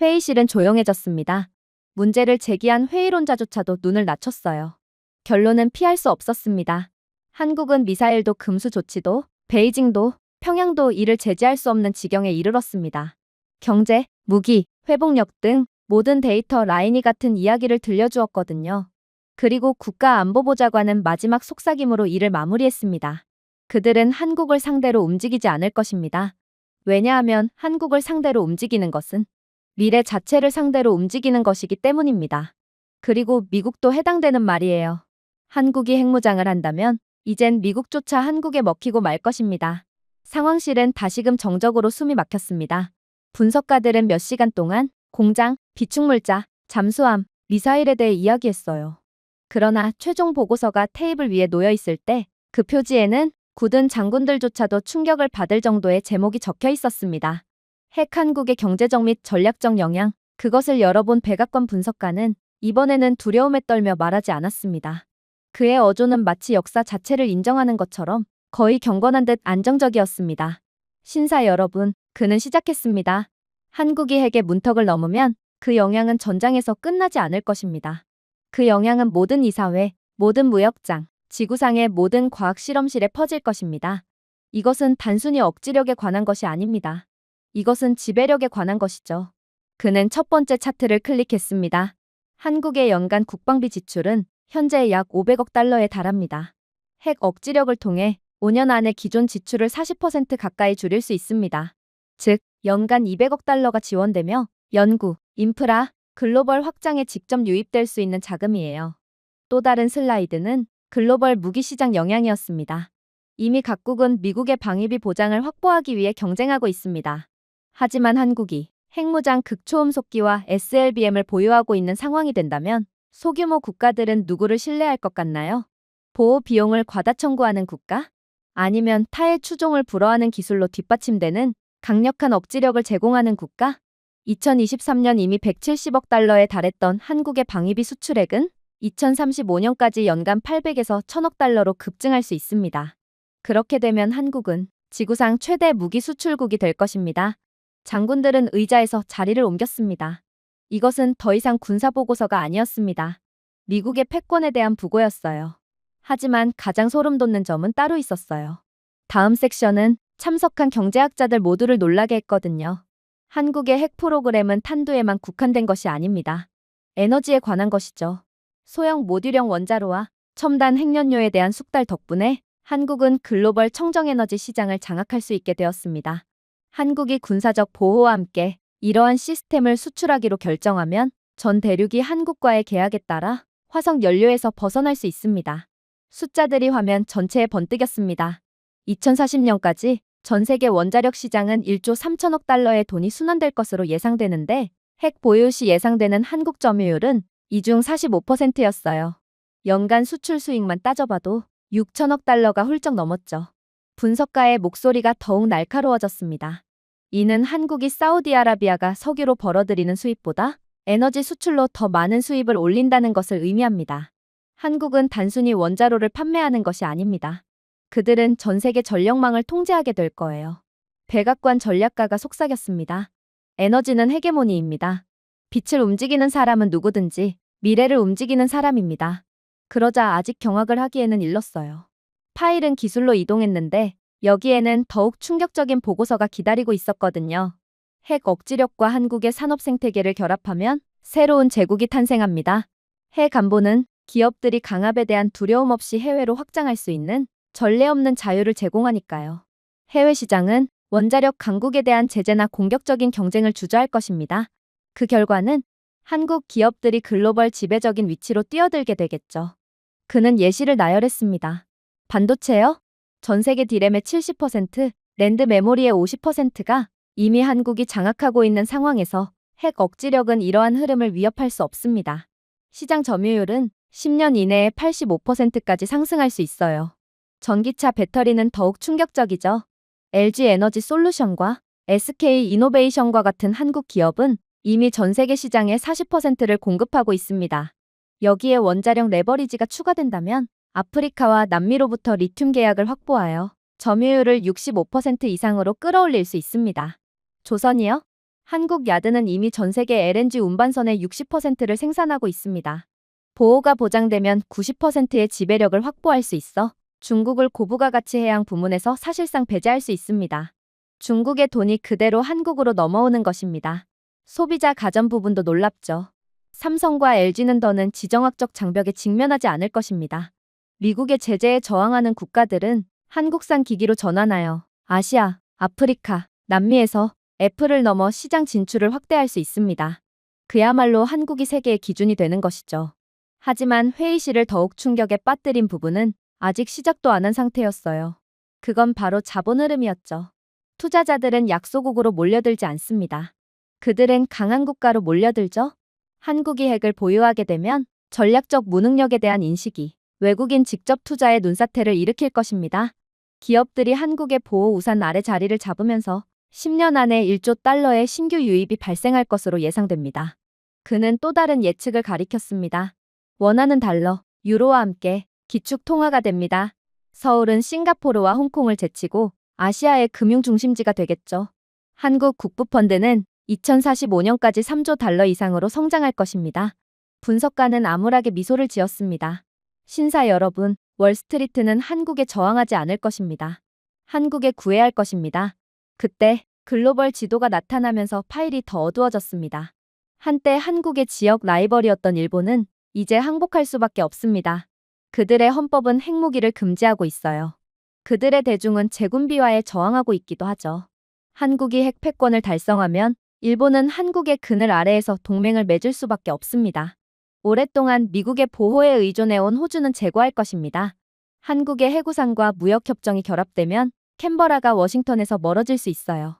회의실은 조용해졌습니다. 문제를 제기한 회의론자조차도 눈을 낮췄어요. 결론은 피할 수 없었습니다. 한국은 미사일도 금수 조치도, 베이징도, 평양도 이를 제재할 수 없는 지경에 이르렀습니다. 경제, 무기, 회복력 등 모든 데이터 라인이 같은 이야기를 들려주었거든요. 그리고 국가안보보좌관은 마지막 속삭임으로 일을 마무리했습니다. 그들은 한국을 상대로 움직이지 않을 것입니다. 왜냐하면 한국을 상대로 움직이는 것은 미래 자체를 상대로 움직이는 것이기 때문입니다. 그리고 미국도 해당되는 말이에요. 한국이 핵무장을 한다면 이젠 미국조차 한국에 먹히고 말 것입니다. 상황실은 다시금 정적으로 숨이 막혔습니다. 분석가들은 몇 시간 동안 공장, 비축물자, 잠수함, 미사일에 대해 이야기했어요. 그러나 최종 보고서가 테이블 위에 놓여 있을 때 그 표지에는 굳은 장군들조차도 충격을 받을 정도의 제목이 적혀 있었습니다. 핵 한국의 경제적 및 전략적 영향, 그것을 열어본 백악관 분석가는 이번에는 두려움에 떨며 말하지 않았습니다. 그의 어조는 마치 역사 자체를 인정하는 것처럼 거의 경건한 듯 안정적이었습니다. 신사 여러분, 그는 시작했습니다. 한국이 핵의 문턱을 넘으면 그 영향은 전장에서 끝나지 않을 것입니다. 그 영향은 모든 이사회, 모든 무역장, 지구상의 모든 과학 실험실에 퍼질 것입니다. 이것은 단순히 억지력에 관한 것이 아닙니다. 이것은 지배력에 관한 것이죠. 그는 첫 번째 차트를 클릭했습니다. 한국의 연간 국방비 지출은 현재 약 500억 달러에 달합니다. 핵 억지력을 통해 5년 안에 기존 지출을 40% 가까이 줄일 수 있습니다. 즉, 연간 200억 달러가 지원되며 연구, 인프라, 글로벌 확장에 직접 유입될 수 있는 자금이에요. 또 다른 슬라이드는 글로벌 무기시장 영향이었습니다. 이미 각국은 미국의 방위비 보장을 확보하기 위해 경쟁하고 있습니다. 하지만 한국이 핵무장 극초음속기와 SLBM을 보유하고 있는 상황이 된다면 소규모 국가들은 누구를 신뢰할 것 같나요? 보호 비용을 과다 청구하는 국가? 아니면 타의 추종을 불허하는 기술로 뒷받침되는 강력한 억지력을 제공하는 국가? 2023년 이미 170억 달러에 달했던 한국의 방위비 수출액은 2035년까지 연간 800에서 1000억 달러로 급증할 수 있습니다. 그렇게 되면 한국은 지구상 최대 무기 수출국이 될 것입니다. 장군들은 의자에서 자리를 옮겼습니다. 이것은 더 이상 군사보고서가 아니었습니다. 미국의 패권에 대한 부고였어요. 하지만 가장 소름 돋는 점은 따로 있었어요. 다음 섹션은 참석한 경제학자들 모두를 놀라게 했거든요. 한국의 핵 프로그램은 탄두에만 국한된 것이 아닙니다. 에너지에 관한 것이죠. 소형 모듈형 원자로와 첨단 핵연료에 대한 숙달 덕분에 한국은 글로벌 청정에너지 시장을 장악할 수 있게 되었습니다. 한국이 군사적 보호와 함께 이러한 시스템을 수출하기로 결정하면 전 대륙이 한국과의 계약에 따라 화석 연료에서 벗어날 수 있습니다. 숫자들이 화면 전체에 번뜩였습니다. 2040년까지 전 세계 원자력 시장은 1조 3천억 달러의 돈이 순환될 것으로 예상되는데 핵 보유 시 예상되는 한국 점유율은 이 중 45%였어요. 연간 수출 수익만 따져봐도 6천억 달러가 훌쩍 넘었죠. 분석가의 목소리가 더욱 날카로워졌습니다. 이는 한국이 사우디아라비아가 석유로 벌어들이는 수입보다 에너지 수출로 더 많은 수입을 올린다는 것을 의미합니다. 한국은 단순히 원자로를 판매하는 것이 아닙니다. 그들은 전 세계 전력망을 통제하게 될 거예요. 백악관 전략가가 속삭였습니다. 에너지는 헤게모니입니다. 빛을 움직이는 사람은 누구든지 미래를 움직이는 사람입니다. 그러자 아직 경악을 하기에는 일렀어요. 파일은 기술로 이동했는데 여기에는 더욱 충격적인 보고서가 기다리고 있었거든요. 핵 억지력과 한국의 산업 생태계를 결합하면 새로운 제국이 탄생합니다. 핵 안보는 기업들이 강압에 대한 두려움 없이 해외로 확장할 수 있는 전례 없는 자유를 제공하니까요. 해외 시장은 원자력 강국에 대한 제재나 공격적인 경쟁을 주저할 것입니다. 그 결과는 한국 기업들이 글로벌 지배적인 위치로 뛰어들게 되겠죠. 그는 예시를 나열했습니다. 반도체요? 전 세계 디램의 70%, 랜드 메모리의 50%가 이미 한국이 장악하고 있는 상황에서 핵 억지력은 이러한 흐름을 위협할 수 없습니다. 시장 점유율은 10년 이내에 85%까지 상승할 수 있어요. 전기차 배터리는 더욱 충격적이죠. LG 에너지 솔루션과 SK 이노베이션과 같은 한국 기업은 이미 전 세계 시장의 40%를 공급하고 있습니다. 여기에 원자력 레버리지가 추가된다면 아프리카와 남미로부터 리튬 계약을 확보하여 점유율을 65% 이상으로 끌어올릴 수 있습니다. 조선이요? 한국 야드는 이미 전 세계 LNG 운반선의 60%를 생산하고 있습니다. 보호가 보장되면 90%의 지배력을 확보할 수 있어 중국을 고부가가치 해양 부문에서 사실상 배제할 수 있습니다. 중국의 돈이 그대로 한국으로 넘어오는 것입니다. 소비자 가전 부분도 놀랍죠. 삼성과 LG는 더는 지정학적 장벽에 직면하지 않을 것입니다. 미국의 제재에 저항하는 국가들은 한국산 기기로 전환하여 아시아, 아프리카, 남미에서 애플을 넘어 시장 진출을 확대할 수 있습니다. 그야말로 한국이 세계의 기준이 되는 것이죠. 하지만 회의실을 더욱 충격에 빠뜨린 부분은 아직 시작도 안 한 상태였어요. 그건 바로 자본 흐름이었죠. 투자자들은 약소국으로 몰려들지 않습니다. 그들은 강한 국가로 몰려들죠. 한국이 핵을 보유하게 되면 전략적 무능력에 대한 인식이 외국인 직접 투자의 눈사태를 일으킬 것입니다. 기업들이 한국의 보호 우산 아래 자리를 잡으면서 10년 안에 1조 달러의 신규 유입이 발생할 것으로 예상됩니다. 그는 또 다른 예측을 가리켰습니다. 원화는 달러, 유로와 함께 기축 통화가 됩니다. 서울은 싱가포르와 홍콩을 제치고 아시아의 금융 중심지가 되겠죠. 한국 국부펀드는 2045년까지 3조 달러 이상으로 성장할 것입니다. 분석가는 암울하게 미소를 지었습니다. 신사 여러분, 월스트리트는 한국에 저항하지 않을 것입니다. 한국에 구애할 것입니다. 그때 글로벌 지도가 나타나면서 파일이 더 어두워졌습니다. 한때 한국의 지역 라이벌이었던 일본은 이제 항복할 수밖에 없습니다. 그들의 헌법은 핵무기를 금지하고 있어요. 그들의 대중은 재군비화에 저항하고 있기도 하죠. 한국이 핵 패권을 달성하면 일본은 한국의 그늘 아래에서 동맹을 맺을 수밖에 없습니다. 오랫동안 미국의 보호에 의존해온 호주는 제고할 것입니다. 한국의 해구상과 무역협정이 결합되면 캔버라가 워싱턴에서 멀어질 수 있어요.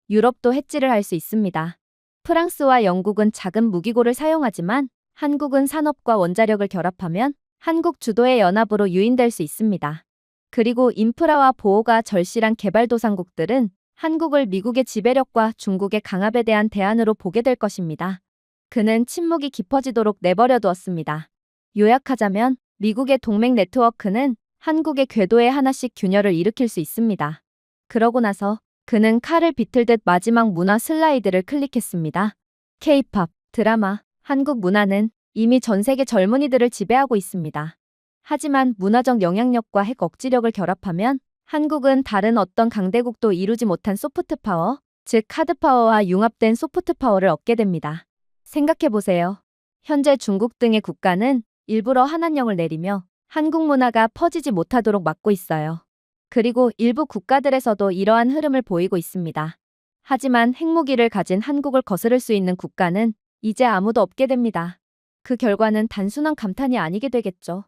유럽도 해지를 할 수 있습니다. 프랑스와 영국은 작은 무기고를 사용하지만 한국은 산업과 원자력을 결합하면 한국 주도의 연합으로 유인될 수 있습니다. 그리고 인프라와 보호가 절실한 개발도상국들은 한국을 미국의 지배력과 중국의 강압에 대한 대안으로 보게 될 것입니다. 그는 침묵이 깊어지도록 내버려 두었습니다. 요약하자면 미국의 동맹 네트워크는 한국의 궤도에 하나씩 균열을 일으킬 수 있습니다. 그러고 나서 그는 칼을 비틀듯 마지막 문화 슬라이드를 클릭했습니다. K-팝, 드라마, 한국 문화는 이미 전 세계 젊은이들을 지배하고 있습니다. 하지만 문화적 영향력과 핵 억지력을 결합하면 한국은 다른 어떤 강대국도 이루지 못한 소프트 파워, 즉 하드 파워와 융합된 소프트 파워를 얻게 됩니다. 생각해보세요. 현재 중국 등의 국가는 일부러 한한령을 내리며 한국 문화가 퍼지지 못하도록 막고 있어요. 그리고 일부 국가들에서도 이러한 흐름을 보이고 있습니다. 하지만 핵무기를 가진 한국을 거스를 수 있는 국가는 이제 아무도 없게 됩니다. 그 결과는 단순한 감탄이 아니게 되겠죠.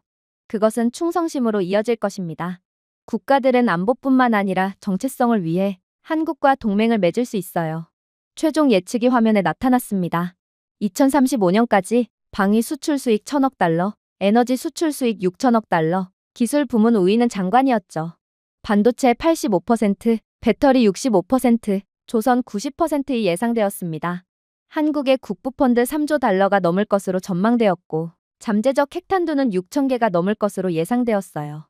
그것은 충성심으로 이어질 것입니다. 국가들은 안보뿐만 아니라 정체성을 위해 한국과 동맹을 맺을 수 있어요. 최종 예측이 화면에 나타났습니다. 2035년까지 방위 수출 수익 1,000억 달러, 에너지 수출 수익 6천억 달러, 기술 부문 우위는 장관이었죠. 반도체 85%, 배터리 65%, 조선 90%이 예상되었습니다. 한국의 국부펀드 3조 달러가 넘을 것으로 전망되었고 잠재적 핵탄두는 6,000개가 넘을 것으로 예상되었어요.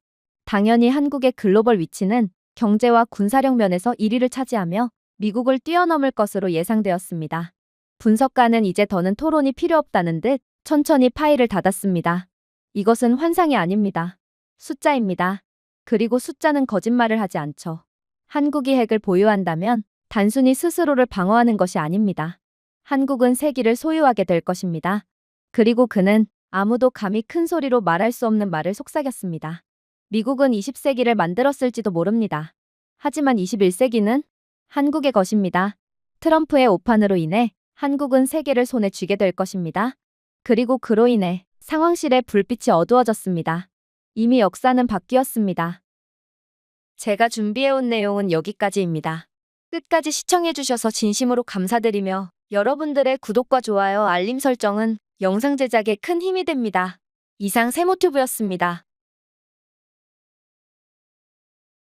당연히 한국의 글로벌 위치는 경제와 군사력 면에서 1위를 차지하며 미국을 뛰어넘을 것으로 예상되었습니다. 분석가는 이제 더는 토론이 필요 없다는 듯 천천히 파일을 닫았습니다. 이것은 환상이 아닙니다. 숫자입니다. 그리고 숫자는 거짓말을 하지 않죠. 한국이 핵을 보유한다면 단순히 스스로를 방어하는 것이 아닙니다. 한국은 세기를 소유하게 될 것입니다. 그리고 그는 아무도 감히 큰 소리로 말할 수 없는 말을 속삭였습니다. 미국은 20세기를 만들었을지도 모릅니다. 하지만 21세기는 한국의 것입니다. 트럼프의 오판으로 인해 한국은 세계를 손에 쥐게 될 것입니다. 그리고 그로 인해 상황실의 불빛이 어두워졌습니다. 이미 역사는 바뀌었습니다. 제가 준비해온 내용은 여기까지입니다. 끝까지 시청해주셔서 진심으로 감사드리며 여러분들의 구독과 좋아요, 알림 설정은 영상 제작에 큰 힘이 됩니다. 이상 세모튜브였습니다.